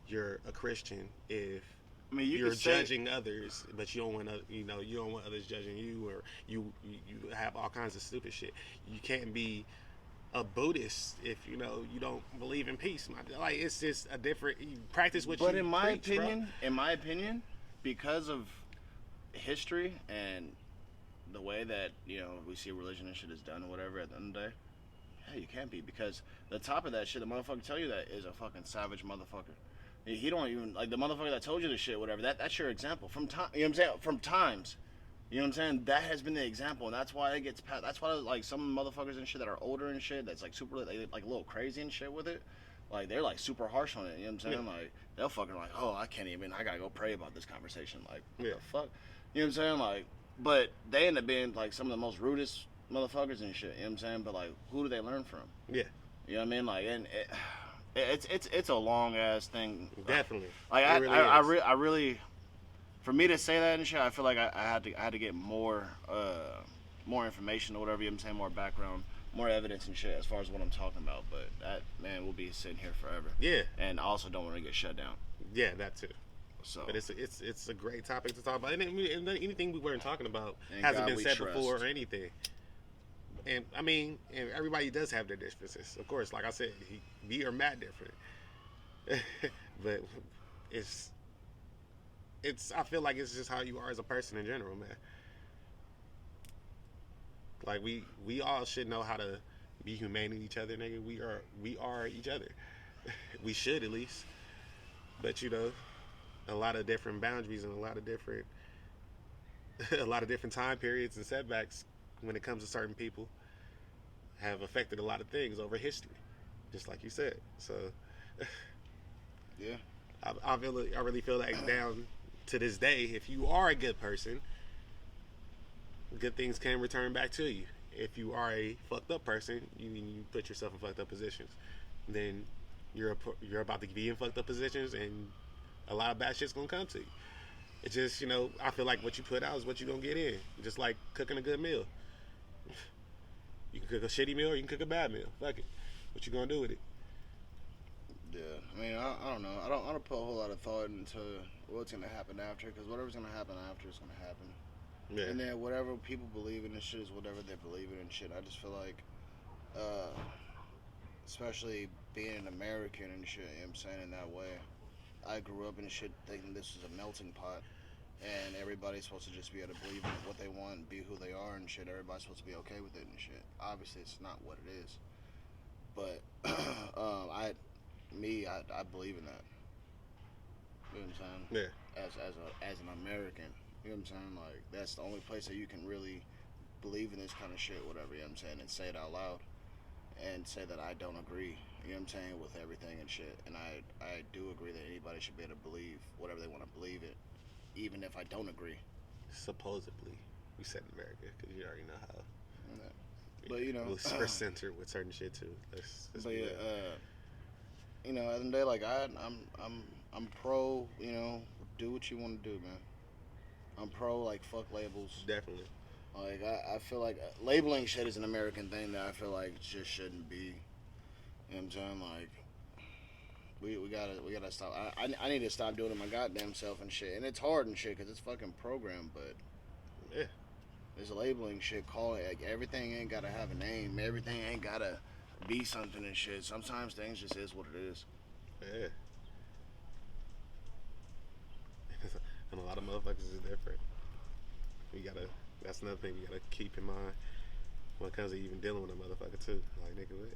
you're a Christian if you're judging others, but you don't want you don't want others judging you, or you have all kinds of stupid shit. You can't be a Buddhist if you don't believe in peace. Like it's just a different. You practice what but you. But preach, in my opinion, because of history and the way that we see religion and shit is done or whatever, at the end of the day, yeah, you can't be, because the top of that shit, the motherfucker tell you that is a fucking savage motherfucker. He don't even like the motherfucker that told you this shit, whatever. That's your example from time. You know what I'm saying? From times. You know what I'm saying? That has been the example, and that's why it gets passed. That's why like some motherfuckers and shit that are older and shit, that's like super like a little crazy and shit with it. Like they're like super harsh on it. You know what I'm saying? Yeah. Like they'll fucking like, oh, I can't even. I gotta go pray about this conversation. Like what the fuck? You know what I'm saying? Like, but they end up being like some of the most rudest motherfuckers and shit. You know what I'm saying? But like, who do they learn from? Yeah. You know what I mean? Like, and it's a long ass thing. Definitely. Like I really, for me to say that and shit, I feel like I had to get more information or whatever. You know what I'm saying? More background, more evidence and shit as far as what I'm talking about. But that, man, we'll be sitting here forever. Yeah. And I also don't want to get shut down. Yeah, that too. So, but it's a great topic to talk about, and anything we weren't talking about hasn't been said before or anything. And I mean, and everybody does have their differences, of course. Like I said, we are mad different, but it's. I feel like it's just how you are as a person in general, man. Like we all should know how to be humane with each other, nigga. We are each other. We should at least, but a lot of different boundaries and a lot of different time periods and setbacks when it comes to certain people have affected a lot of things over history, just like you said. So yeah, I really feel like down to this day, if you are a good person, good things can return back to you. If you are a fucked up person, you put yourself in fucked up positions, then you're about to be in fucked up positions, and a lot of bad shit's gonna come to you. It's just, I feel like what you put out is what you're gonna get in. Just like cooking a good meal. You can cook a shitty meal or you can cook a bad meal. Fuck it. What you gonna do with it? Yeah, I mean, I don't know. I don't put a whole lot of thought into what's gonna happen after, because whatever's gonna happen after is gonna happen. Yeah. And then whatever people believe in and shit is whatever they believe in and shit. I just feel like, especially being an American and shit, you know what I'm saying, in that way. I grew up in shit thinking this was a melting pot, and everybody's supposed to just be able to believe in what they want, be who they are and shit. Everybody's supposed to be okay with it and shit. Obviously, it's not what it is, but I believe in that. You know what I'm saying? Yeah. As an American, you know what I'm saying? Like that's the only place that you can really believe in this kind of shit, whatever. You know what I'm saying? And say it out loud. and say that I don't agree. You know what I'm saying, with everything and shit. And I do agree that anybody should be able to believe whatever they want to believe it, even if I don't agree. Supposedly, we said in America because you already know how. Yeah. But you know, we're censored with certain shit too. But yeah, you know, at the end of the day, like I'm pro. You know, do what you want to do, man. I'm pro, like, fuck labels. Definitely. Like I feel like labeling shit is an American thing that I feel like just shouldn't be. You know what I'm saying? Like, we gotta stop. I need to stop doing it my goddamn self and shit. And it's hard and shit because it's fucking programmed. But yeah, there's labeling shit. Call it, like, everything ain't gotta have a name. Everything ain't gotta be something and shit. Sometimes things just is what it is. Yeah. And a lot of motherfuckers is different. That's another thing we gotta keep in mind when it comes to even dealing with a motherfucker too. Like, nigga, what?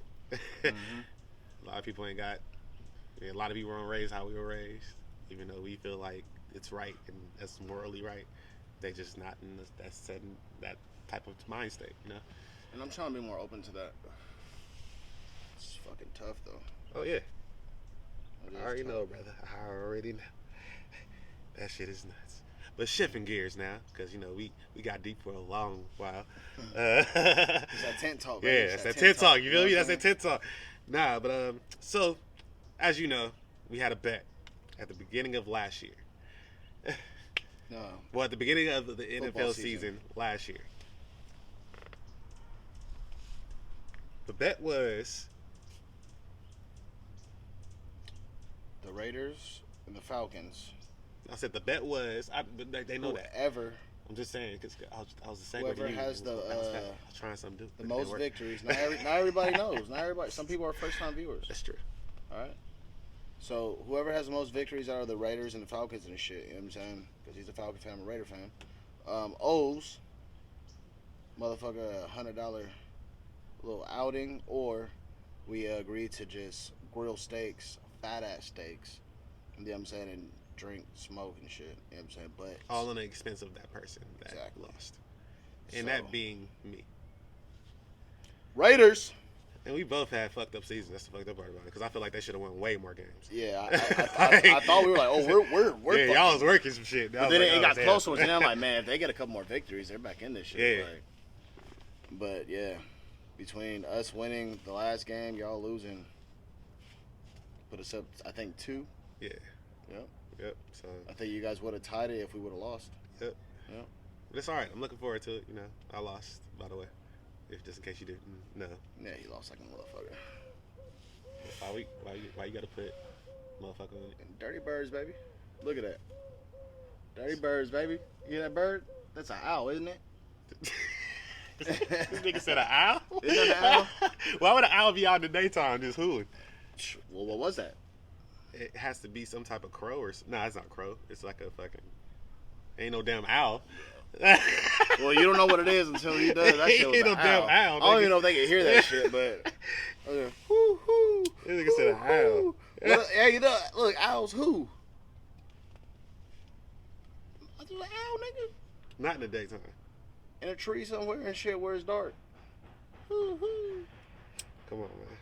A lot of people ain't got. A lot of people weren't raised how we were raised, even though we feel like it's right and that's morally right. They just not in that type of mind state, you know. And I'm trying to be more open to that. It's fucking tough though. Oh yeah. I already know, brother. I already know. That shit is nuts. But shifting gears now, because, you know, we got deep for a long while. It's that tent talk. Yeah, it's that tent talk. You feel me? That's that tent talk. Nah, but so as you know, we had a bet at the beginning of last year. No. Well, at the beginning of the NFL season last year. The bet was the Raiders and the Falcons. I said the bet was. They know that. Whoever. I'm just saying because I was the Whoever has I was trying something new. The most victories. Not everybody knows. Not everybody. Some people are first-time viewers. That's true. All right. So whoever has the most victories out of the Raiders and the Falcons and shit. You know what I'm saying? Because he's a Falcon fan, I'm a Raider fan. O's motherfucker $100 little outing, or we agreed to just grill steaks, fat ass steaks. You know what I'm saying? And drink, smoke, and shit. You know what I'm saying? But all on the expense of that person that lost. And that being me. Raiders. And we both had fucked up seasons. That's the fucked up part about it. Because I feel like they should have won way more games. Yeah, I thought we were like, oh, we're yeah, y'all was working some shit. But then it got closer, and I'm like, man, if they get a couple more victories, they're back in this shit. Yeah. Like, but yeah, between us winning the last game, y'all losing, put us up, I think 2. Yeah. Yep. So I think you guys would have tied it if we would have lost. Yep. But it's all right. I'm looking forward to it. You know, I lost, by the way. If just in case you didn't know. Yeah, he lost like a motherfucker. Why you gotta put motherfucker on it? And Dirty Birds, baby. Look at that. Dirty Birds, baby. You hear that bird? That's an owl, isn't it? This nigga said an owl? Isn't that an owl? Why would an owl be out in the daytime just hooting? Well, what was that? It has to be some type of crow or something. Nah, it's not crow. It's like a fucking... Ain't no damn owl. Well, you don't know what it is until he does. That shit was Ain't no damn owl. I don't even know if they can hear that shit, but... Okay. Whoo, whoo. This nigga said an owl. Well, yeah, you know, look, owls who? I do an owl, nigga. Not in the daytime. In a tree somewhere and shit where it's dark. Whoo, whoo. Come on, man.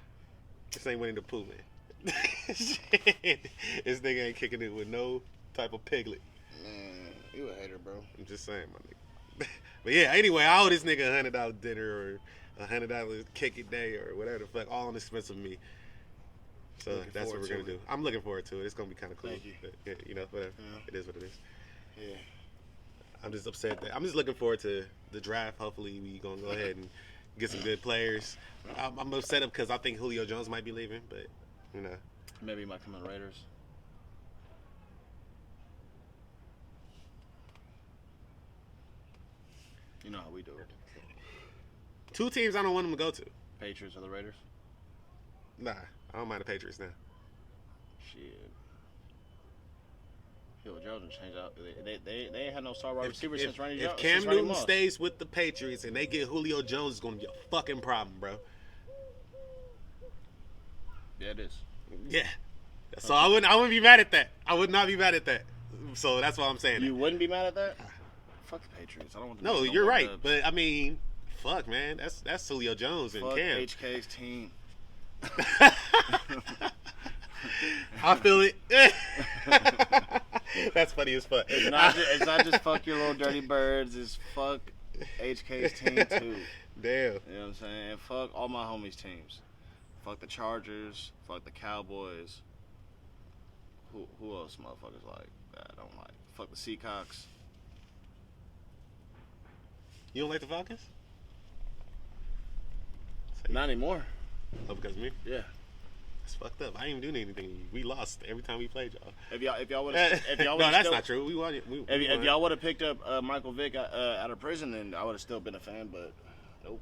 This ain't Winnie the Pooh, man. Shit. This nigga ain't kicking it with no type of piglet. Man, you a hater, bro. I'm just saying, my nigga. But yeah, anyway, I owe this nigga $100 dinner or $100 kick it day or whatever the fuck, all on the expense of me. So that's what we're gonna do. I'm looking forward to it. It's gonna be kind of cool. Thank you. But, yeah, you know, whatever. Yeah. It is what it is. Yeah. I'm just upset that I'm just looking forward to the draft. Hopefully, we gonna go ahead and get some good players. I'm upset because I think Julio Jones might be leaving, but you know, maybe he might come in Raiders. You know how we do it. 2 teams I don't want them to go to. Patriots or the Raiders? Nah, I don't mind the Patriots now. Shit. Julio Jones changed out. They ain't had no star wide receiver since Randy Moss. If Cam Newton stays with the Patriots and they get Julio Jones, it's gonna be a fucking problem, bro. Yeah, it is. Yeah. So I wouldn't be mad at that. I would not be mad at that. So that's why I'm saying. You wouldn't be mad at that? Fuck the Patriots. I don't want to. No, you're right. But I mean, fuck, man. That's Julio Jones and Fuck Cam. HK's team. I feel it. That's funny as fuck. It's not just fuck your little dirty birds. It's fuck HK's team too. Damn. You know what I'm saying? And fuck all my homies' teams. Fuck the Chargers. Fuck the Cowboys. Who else motherfuckers like that I don't like? Fuck the Seacocks. You don't like the Falcons? Not anymore. Oh, because of me? Yeah. That's fucked up. I ain't even doing anything. We lost every time we played y'all. If y'all would have, no, that's not true. We won. If y'all would have picked up Michael Vick out of prison, then I would have still been a fan. But nope.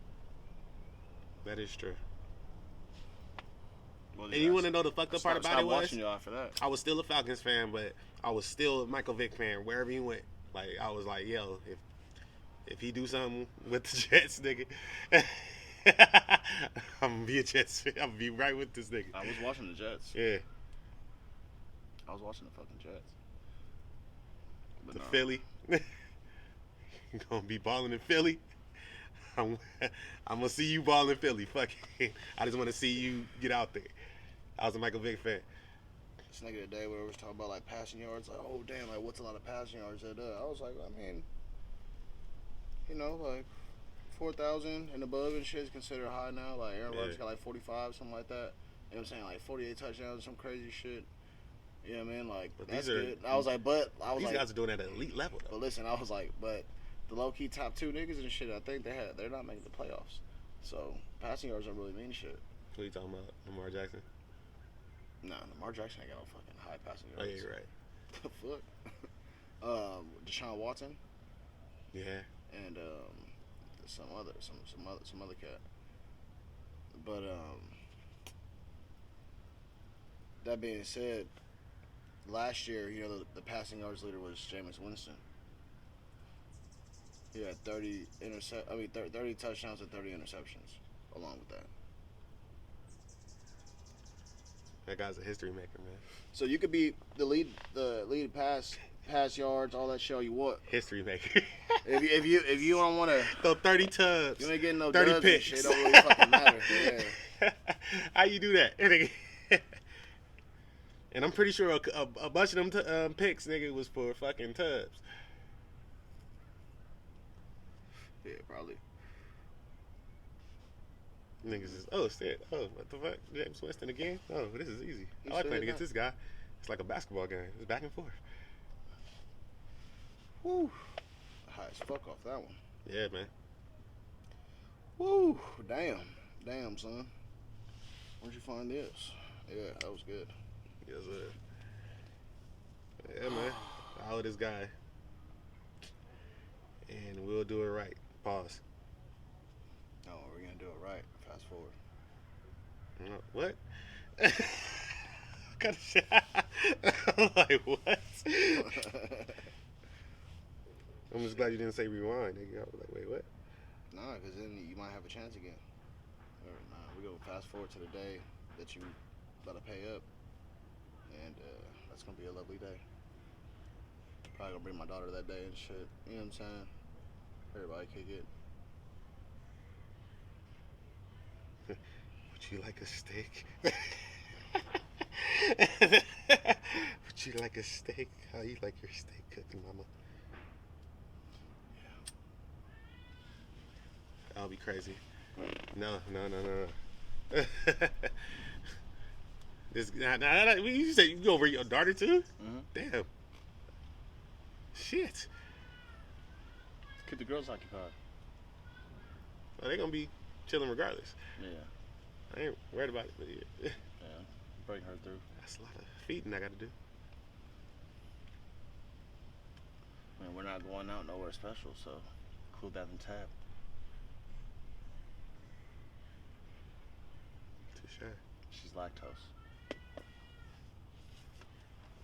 That is true. Well, And you want to know the fucked up part about it was? Watching you after that. I was still a Falcons fan, but I was still a Michael Vick fan wherever he went. Like I was like, yo, if he do something with the Jets, nigga, I'm gonna be a Jets fan. I'm gonna be right with this nigga. I was watching the Jets. Yeah. I was watching the fucking Jets. But no. Philly. You gonna be balling in Philly? I'm gonna see you ball in Philly. Fuck it. I just want to see you get out there. I was a Michael Vick fan. This nigga today, where we was talking about like passing yards, like, oh damn, like what's a lot of passing yards? I was like, I mean, you know, like 4,000 and above and shit is considered high now. Like Aaron Rodgers got like 45, something like that. You know what I'm saying? Like 48 touchdowns, some crazy shit. You know what I mean? Like But that's good. I was like, these guys are doing that at elite level though. But listen, I was like, but the low key top two niggas and shit, I think they're not making the playoffs. So passing yards don't really mean shit. What are you talking about? Lamar Jackson? Nah, Lamar Jackson ain't got no fucking high passing Oh yards. yeah, you're right. The fuck? Deshaun Watson Yeah. and some other cat. But that being said, last year, you know, the passing yards leader was Jameis Winston. He had 30 touchdowns and 30 interceptions along with that. That guy's a history maker, man. So you could be the lead pass yards, all that shit all you want. History maker. If you don't want to Throw 30 tubs. You ain't getting no 30 dubs picks. and shit. It don't really fucking matter. Yeah. How you do that? And I'm pretty sure a bunch of them picks, nigga, was for fucking tubs. Yeah, probably. Niggas is, oh shit, oh what the fuck, James Winston again? Oh, this is easy. I like playing against this guy. It's like a basketball game. It's back and forth. Woo. High as fuck off that one. Yeah, man. Woo. Damn, son. Where'd you find this? Yeah, that was good. Yes, sir. Yeah, man. Follow this guy. And we'll do it right. Pause. No, we're gonna do it right. Fast forward. What? What kind of shit? I'm like, what? I'm just glad you didn't say rewind, nigga. I was like, wait, what? Nah, because then you might have a chance again. Or, nah, we're gonna fast forward to the day that you gotta pay up. And that's gonna be a lovely day. Probably gonna bring my daughter that day and shit. You know what I'm saying? Everybody kick it. Would you like a steak? Would you like a steak? How you like your steak cooked, mama? Yeah. I'll be crazy. No. This you say you go over your daughter too? Mm-hmm. Damn. Shit. Keep the girls occupied. Well, they gonna be chilling regardless. Yeah. I ain't worried about it, but yeah. Yeah. Bring her through. That's a lot of feeding I gotta do. Man, we're not going out nowhere special, so include that in tab. Touche. She's lactose.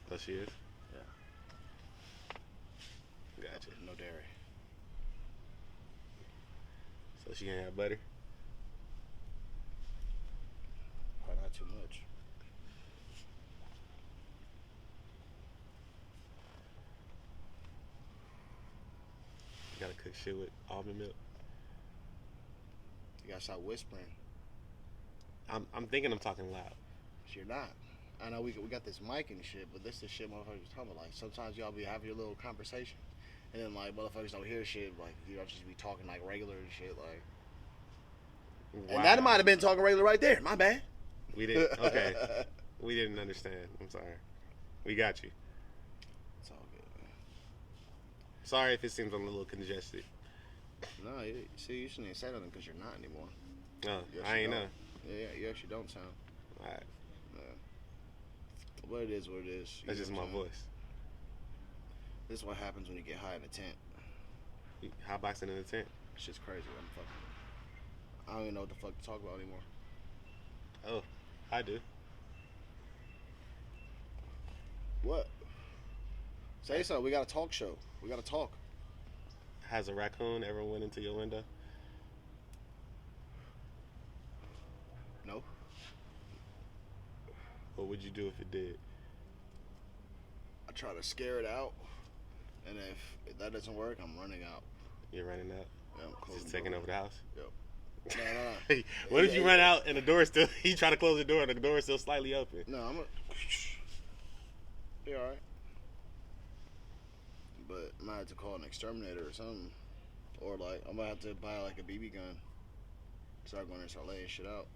Oh, she is? Yeah. Gotcha. No dairy. So she can't have butter? Probably not too much. You gotta cook shit with almond milk. gotta stop whispering. I'm thinking I'm talking loud. You're not. I know we got this mic and shit, but this is shit motherfuckers talking about. Like sometimes y'all be having your little conversation, and then like motherfuckers don't hear shit. Like you all just be talking like regular and shit. Like, Wow. and that might have been talking regular right there. My bad. We didn't. Okay. We didn't understand. I'm sorry. We got you. It's all good, man. Sorry if it seems I'm a little congested. No, see, you shouldn't even say nothing because you're not anymore. No, You I ain't don't. know. Yeah, you actually don't sound. All right. But it is what it is. That's just my voice. This is what happens when you get high in a tent. Hotboxing in the tent. It's just crazy. I don't even know what the fuck to talk about anymore. Oh, I do. What? Say so. We got a talk show. We got to talk. Has a raccoon ever went into your window? No. What would you do if it did? I try to scare it out, and if that doesn't work, I'm running out. You're running out? Yeah, I'm closing Just the taking door. over the house? Yep. No. Hey, what if you run out and the door is still, you try to close the door and the door is still slightly open? No, I'm be alright. But I might have to call an exterminator or something. Or like, I might have to buy like a BB gun. Start going and start laying shit out.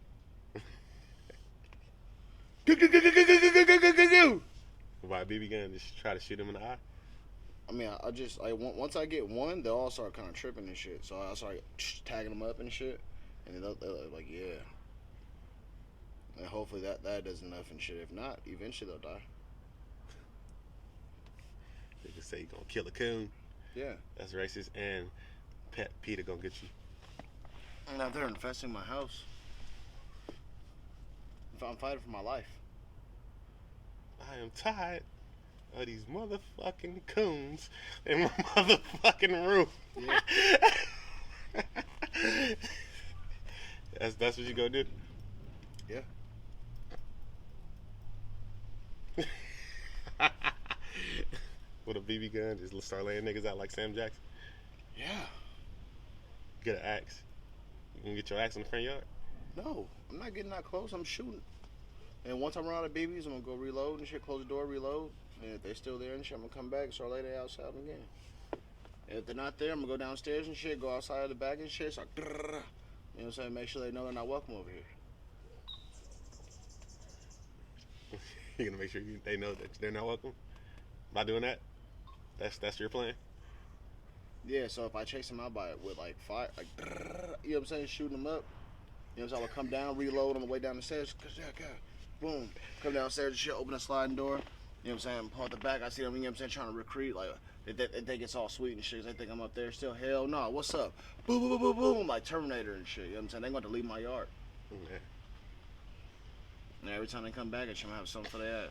Buy a BB gun and just try to shoot him in the eye? I mean, I just, like, once I get one, they'll all start kind of tripping and shit. So I start tagging them up and shit. And then they're like, yeah. And hopefully that does enough and shit. If not, eventually they'll die. They just say you're gonna kill a coon. Yeah. That's racist. And Pet Peter gonna get you. And now they're infesting my house. I'm fighting for my life. I am tired of these motherfucking coons in my motherfucking room. Yeah. That's what you gonna do? Yeah. With a BB gun, just start laying niggas out like Sam Jackson. Yeah. Get an axe. You can get your axe in the front yard. No, I'm not getting that close. I'm shooting. And once I run out of BBs, I'm gonna go reload and shit. Close the door, reload. And if they're still there and shit, I'm gonna come back and start laying outside again. And if they're not there, I'm gonna go downstairs and shit. Go outside of the back and shit. Start, you know what I'm saying? Make sure they know they're not welcome over here. You're gonna make sure they know that they're not welcome by doing that. That's your plan. Yeah. So if I chase them out with like fire, like, you know what I'm saying, shooting them up. You know what I'm saying? I'll come down, reload on the way down the stairs. Boom. Come downstairs and shit. Open the sliding door. You know what I'm saying? Pull out the back. I see them. You know what I'm saying? Trying to recruit. Like they think it's all sweet and shit. They think I'm up there still. Hell no. What's up? Boom, boom, boom, boom, boom. Like Terminator and shit. You know what I'm saying? They going to leave my yard. Yeah. And every time they come back, I'm gonna have something for their ass.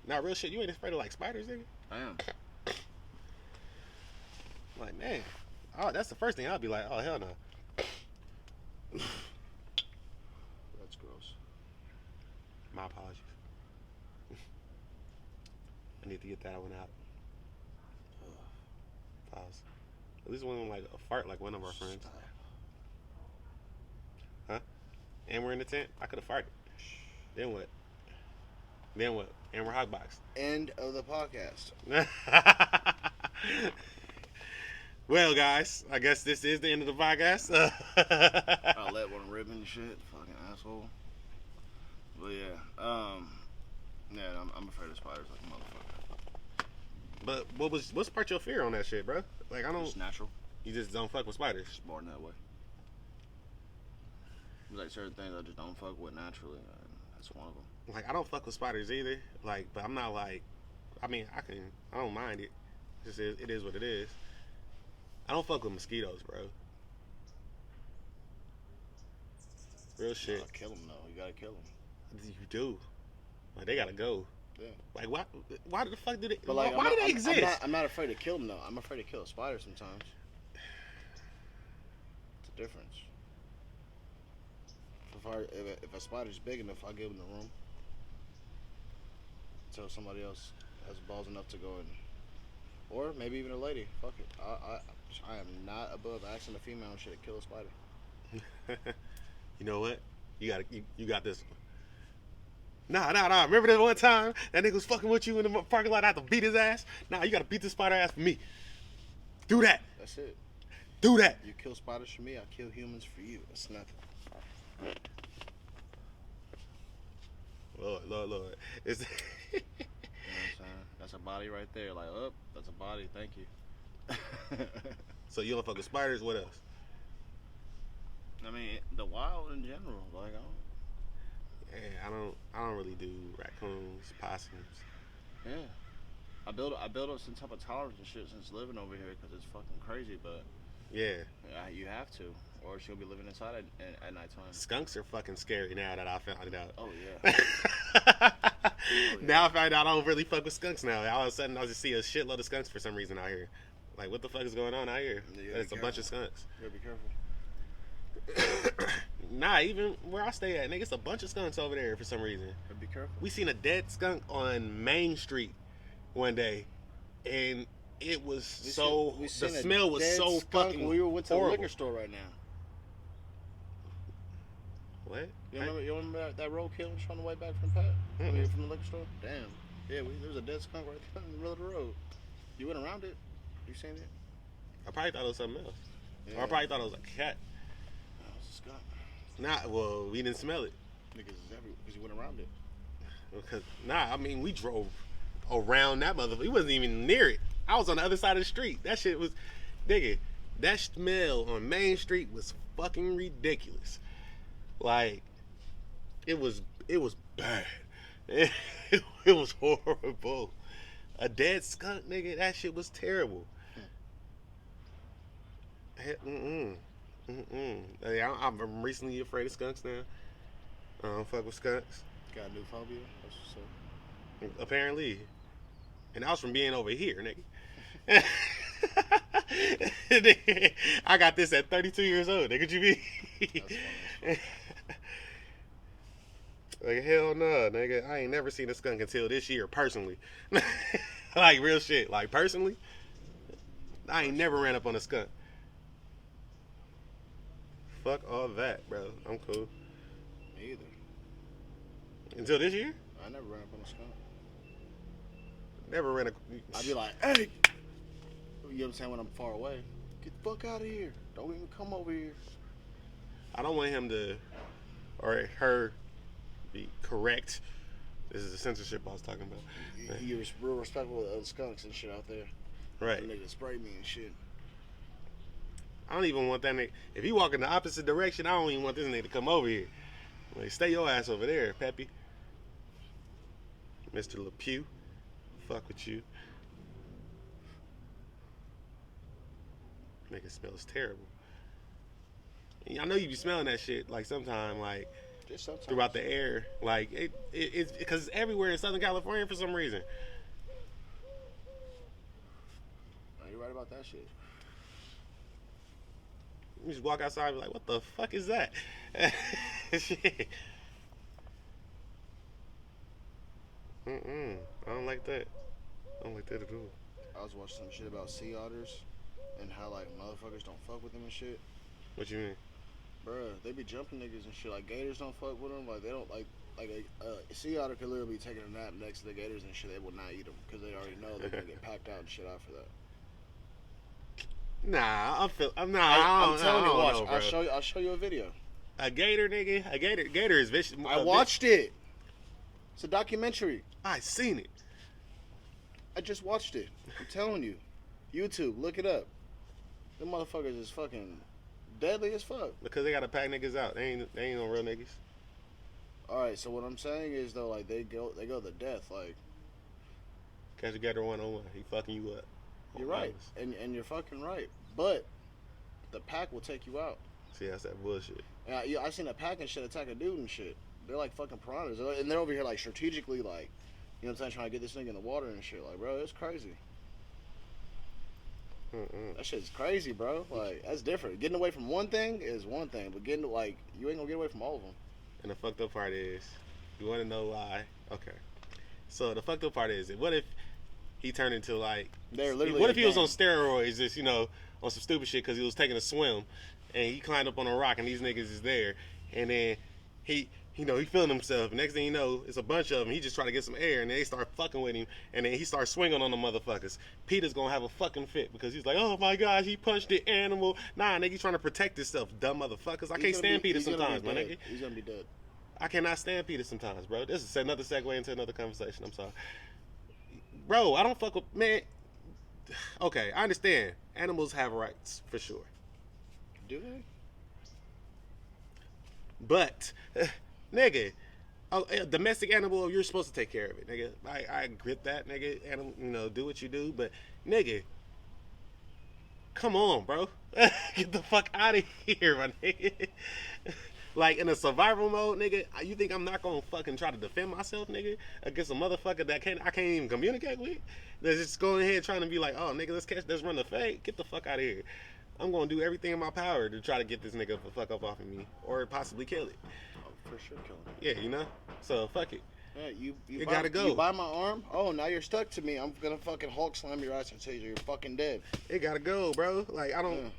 Nah, real shit. You ain't afraid of like spiders, nigga? I am. Like, man. Oh, that's the first thing I'll be like. Oh, hell no. That's gross. My apologies. I need to get that one out. Pause. At least one like a fart like one of our friends. Huh? And we're in the tent. I could have farted. Then what? And we're hotboxed. End of the podcast. Well, guys, I guess this is the end of the podcast. I'll let one rip and shit. Fucking asshole. But yeah, I'm afraid of spiders like a motherfucker. But what's part your fear on that shit, bro? Like I don't. It's natural. You just don't fuck with spiders. Just born that way. There's like certain things I just don't fuck with naturally. That's one of them. Like I don't fuck with spiders either. Like, but I'm not like. I mean, I don't mind it. It is what it is. I don't fuck with mosquitoes, bro. Real shit. You gotta kill them though. You gotta kill them. You do. Like they gotta go. Yeah. Like why the fuck do they? But like, why do they exist? I'm not afraid to kill them though. I'm afraid to kill a spider sometimes. It's a difference. If a spider's big enough, I'll give them the room. Until somebody else has balls enough to go in. Or maybe even a lady. Fuck it. I am not above asking a female and shit to kill a spider. You know what? You got this one. Nah. Remember that one time that nigga was fucking with you in the parking lot? I had to beat his ass. Nah, you gotta beat this spider ass for me. Do that. That's it. Do that. You kill spiders for me, I kill humans for you. That's nothing. Lord. It's You know what I'm saying? That's a body right there. Like, oh, that's a body. Thank you. So you don't fuck with spiders? What else? I mean, the wild in general. Like, Yeah, I don't really do raccoons, possums. yeah. I built up some type of tolerance and shit since living over here because it's fucking crazy. But Yeah. you have to, or you'll be living inside at nighttime. Skunks are fucking scary now that I found out. Oh yeah. Now I find out I don't really fuck with skunks now. All of a sudden I just see a shitload of skunks for some reason out here. Like, what the fuck is going on out here? Yeah, It's a bunch of skunks. You gotta be careful. Nah, even where I stay at, nigga, it's a bunch of skunks over there for some reason. Gotta be careful. We seen a dead skunk on Main Street one day, and it was the smell was so fucking We went to the horrible. liquor store right now. What? You remember that roadkill on the way back from Pat? Mm-mm. From the liquor store? Damn. Yeah, there was a dead skunk right there in the middle of the road. You went around it? You seen it? I probably thought it was something else. Yeah. Or I probably thought it was a cat. No, it was a skunk. Nah, well, we didn't smell it. Because you went around it. Because, I mean, we drove around that motherfucker. We wasn't even near it. I was on the other side of the street. That shit was, nigga, that smell on Main Street was fucking ridiculous. Like, it was bad. It was horrible. A dead skunk, nigga, that shit was terrible. I'm recently afraid of skunks now. I don't fuck with skunks. Got a new phobia? That's what's up. Apparently. And that was from being over here, nigga. I got this at 32 years old, nigga. What you mean? That's funny. Like, hell no, nigga. I ain't never seen a skunk until this year, personally. Like, real shit. Like, personally, I ain't never ran up on a skunk. Fuck all that, bro. I'm cool. Me either. Until this year? I never ran up on a skunk. Never ran a... I'd be like, hey! You know what I'm saying? When I'm far away. Get the fuck out of here. Don't even come over here. I don't want him to, or her, be correct. This is the censorship I was talking about. You're real respectful of skunks and shit out there. Right. Them niggas spray me and shit. I don't even want that nigga. If he walk in the opposite direction, I don't even want this nigga to come over here. Like, stay your ass over there, Peppy. Mr. LePew. Fuck with you. Nigga smells terrible. And I know you be smelling that shit, like, sometime, like, Just sometimes. throughout the air. Like, it's because it's everywhere in Southern California for some reason. Oh, you're right about that shit. You just walk outside and be like, what the fuck is that? Shit. I don't like that. I don't like that at all. I was watching some shit about sea otters and how, like, motherfuckers don't fuck with them and shit. What you mean? Bruh, they be jumping niggas and shit. Like, gators don't fuck with them. Like, they don't, like a sea otter could literally be taking a nap next to the gators and shit. They will not eat them because they already know they're going to get packed out and shit after that. Nah, I'm telling you, watch. Know, bro. I'll show you a video. A gator, nigga. Gator is vicious. I watched it. It's a documentary. I seen it. I just watched it. I'm telling you. YouTube, look it up. Them motherfuckers is fucking deadly as fuck. Because they gotta pack niggas out. They ain't no real niggas. Alright, so what I'm saying is though, like they go to death. Like, Catch a gator 101. He fucking you up. you're right. And you're fucking right. But the pack will take you out. See, that's that bullshit. And I seen a pack and shit attack a dude and shit. They're like fucking piranhas. And they're over here like strategically like, you know what I'm saying, trying to get this nigga in the water and shit. Like, bro, it's crazy. That shit's crazy, bro. Like, that's different. Getting away from one thing is one thing, but getting, like, you ain't gonna get away from all of them. And the fucked up part is, you want to know why? Okay. So the fucked up part is, what if he turned into like, They're literally what if he was gang. on steroids, just, you know, on some stupid shit because he was taking a swim, and he climbed up on a rock, and these niggas is there, and then he feeling himself. Next thing you know, it's a bunch of them. He just try to get some air, and they start fucking with him, and then he starts swinging on the motherfuckers. Peter's gonna have a fucking fit because he's like, oh my gosh, he punched the animal. Nah, nigga, he's trying to protect himself, dumb motherfuckers. I can't stand Peter sometimes, my nigga. He's gonna be dead. I cannot stand Peter sometimes, bro. This is another segue into another conversation. I'm sorry. Bro, I don't fuck with, man. Okay, I understand. Animals have rights, for sure. Do they? But, nigga, a domestic animal, you're supposed to take care of it, nigga. I get that, nigga. Animal, do what you do. But, nigga, come on, bro. Get the fuck out of here, my nigga. Like, in a survival mode, nigga, you think I'm not gonna fucking try to defend myself, nigga, against a motherfucker that I can't even communicate with? That's just going ahead trying to be like, oh, nigga, let's run the fake. Get the fuck out of here. I'm gonna do everything in my power to try to get this nigga the fuck up off of me, or possibly kill it. Oh, for sure, kill him. Yeah, So, fuck it. Yeah, you gotta go. You buy my arm? Oh, now you're stuck to me. I'm gonna fucking Hulk slam your ass until you're fucking dead. It gotta go, bro. Like, I don't,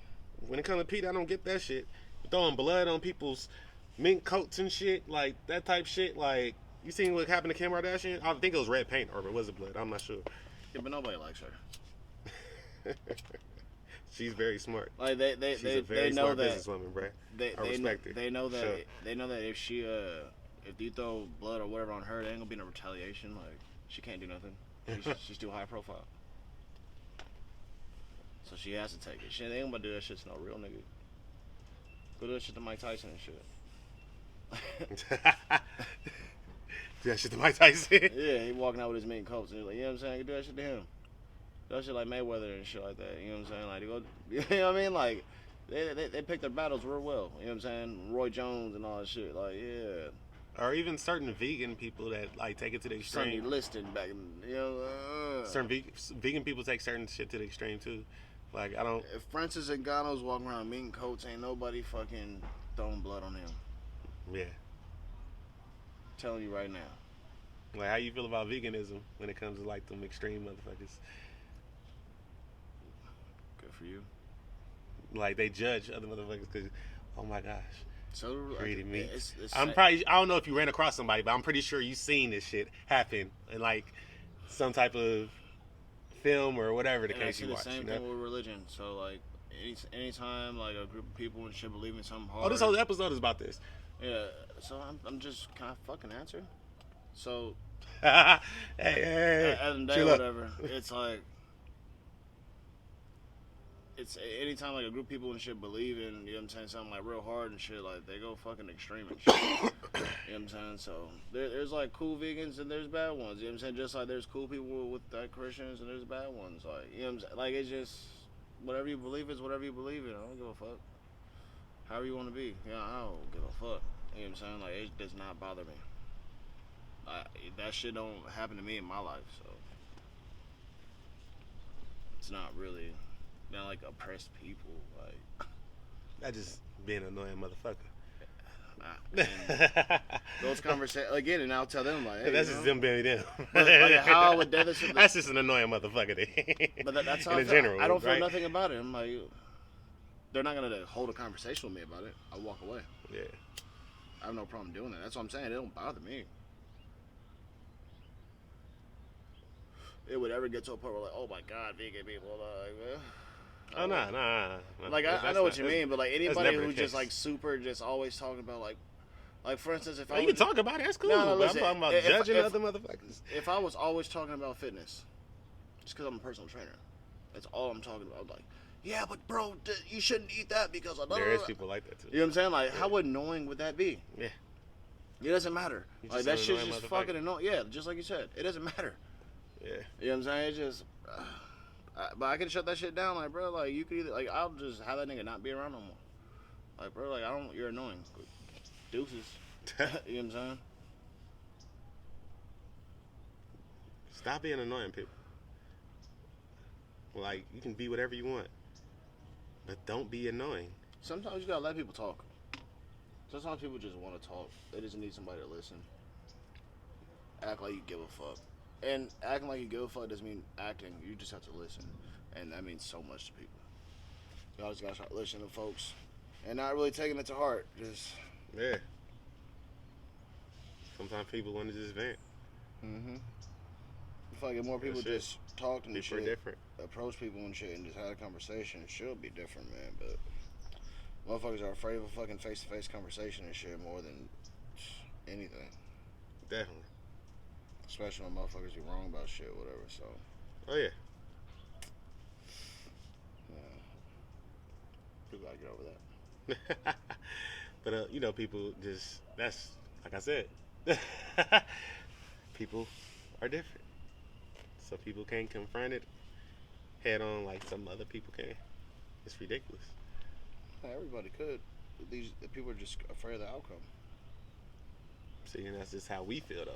when it comes to Pete, I don't get that shit. Throwing blood on people's mink coats and shit, like that type shit. Like, you seen what happened to Kim Kardashian? I think it was red paint, or was it blood? I'm not sure. Yeah, but nobody likes her. She's very smart. Like She's a very know smart that businesswoman, bro. I respect her. They know that. Sure. They know that if you throw blood or whatever on her, there ain't gonna be no retaliation. Like, she can't do nothing. She's too high profile. So she has to take it. She ain't gonna do that shit to no real nigga. Go do that shit to Mike Tyson and shit. Do that shit to Mike Tyson? Yeah, he walking out with his mink coats and he's like, you know what I'm saying? I can do that shit to him. Do that shit like Mayweather and shit like that. You know what I'm saying? Like, they go, you know what I mean? Like, they pick their battles real well. You know what I'm saying? Roy Jones and all that shit. Like, yeah. Or even certain vegan people that like take it to the extreme. Sonny Liston back in, Certain vegan people take certain shit to the extreme too. Like, I don't. If Francis Ngannou's walking around mink coats, ain't nobody fucking throwing blood on him. Yeah. I'm telling you right now. Like, how you feel about veganism when it comes to like them extreme motherfuckers? Good for you. Like, they judge other motherfuckers because, oh my gosh. So Greedy meat. It's I don't know if you ran across somebody, but I'm pretty sure you've seen this shit happen in like some type of film or whatever the case you watch. The same thing with religion. So like anytime like a group of people and shit believe in something hard. Oh, this whole episode is about this. Yeah. So I'm just kind of fucking answer. So hey, at the end of the day, whatever. It's like. It's anytime like a group of people and shit believe in, you know what I'm saying, something like real hard and shit, like they go fucking extreme and shit. You know what I'm saying? So there's like cool vegans and there's bad ones. You know what I'm saying? Just like there's cool people with like Christians and there's bad ones. Like, you know what I'm saying? Like, it's just whatever you believe is whatever you believe in. I don't give a fuck. However you want to be. Yeah, I don't give a fuck. You know what I'm saying? Like, it does not bother me. That shit don't happen to me in my life, so it's not really. Not like oppressed people, like that just being an annoying motherfucker. Those conversations again, and I'll tell them like, hey, that's just them being them. Like, how would that's just an annoying motherfucker. But that's how in general. I don't feel nothing about it. I'm like, they're not gonna hold a conversation with me about it. I'll walk away. Yeah, I have no problem doing that. That's what I'm saying. It don't bother me. It would ever get to a point where like, oh my god, vegan people, like. Oh nah. Like I know what you mean, but like anybody who's just like super, just always talking about like for instance, if you can talk about it, that's cool. No, listen, I'm talking about judging other motherfuckers. If I was always talking about fitness, just because I'm a personal trainer, that's all I'm talking about. Like, yeah, but bro, you shouldn't eat that because there is people like that too. You know what I'm saying? Like, how annoying would that be? Yeah. It doesn't matter. Like that shit's just fucking annoying. Yeah, just like you said, it doesn't matter. Yeah. You know what I'm saying? It's just. But I can shut that shit down, like, bro, like, you could either, like, I'll just have that nigga not be around no more. Like, bro, like, you're annoying. Deuces. You know what I'm saying? Stop being annoying, people. Like, you can be whatever you want, but don't be annoying. Sometimes you gotta let people talk. Sometimes people just want to talk. They just need somebody to listen. Act like you give a fuck. And acting like you give a fuck doesn't mean acting. You just have to listen. And that means so much to people. Y'all just gotta start listening to folks. and not really taking it to heart. Just Yeah. Sometimes people want to just vent. if I get more people shit. just talked and People are shit, different. approach people and shit, and just had a conversation, it should be different, man. But motherfuckers are afraid of a fucking face-to-face conversation and shit more than anything. Definitely. Especially when motherfuckers be wrong about shit, whatever. So Oh yeah. yeah, people gotta get over that. But you know, people just that's like I said. People are different. Some people can't confront it head on like some other people can. It's ridiculous. Everybody could. These people are just afraid of the outcome. See, and that's just how we feel though.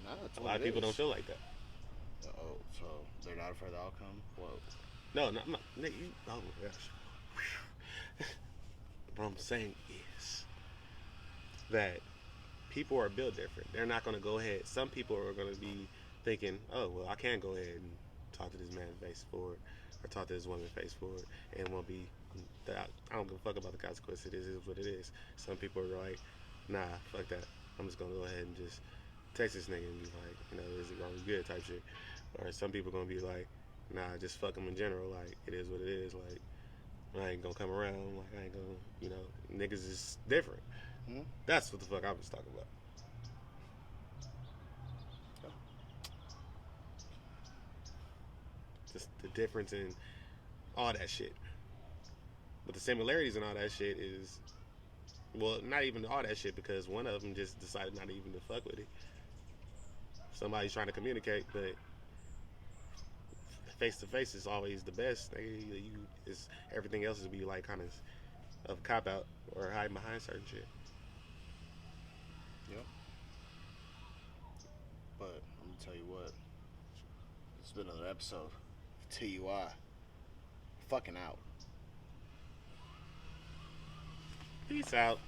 Nah, that's A what lot of it people is. don't feel like that. Oh, so they're not afraid of the outcome? Whoa. No, not oh my gosh. What I'm saying is that people are built different. They're not going to go ahead. Some people are going to be thinking, oh, well, I can go ahead and talk to this man face forward or talk to this woman face forward and won't be, I don't give a fuck about the consequences. It is what it is. Some people are like, nah, fuck that. I'm just going to go ahead and just text this nigga and be like, you know, is it going to be good type shit. Or some people going to be like, nah, just fuck them in general. Like, it is what it is. Like, I ain't gonna come around. Like, I ain't gonna, you know, niggas is different. Hmm? That's what the fuck I was talking about. Just the difference in all that shit. But the similarities in all that shit is, well, not even all that shit because one of them just decided not even to fuck with it. Somebody's trying to communicate, but face to face is always the best. Is everything else is be like kind of a cop out or hiding behind certain shit. Yep. But I'm gonna tell you what. It's been another episode of T.U.I. Fucking out. Peace out.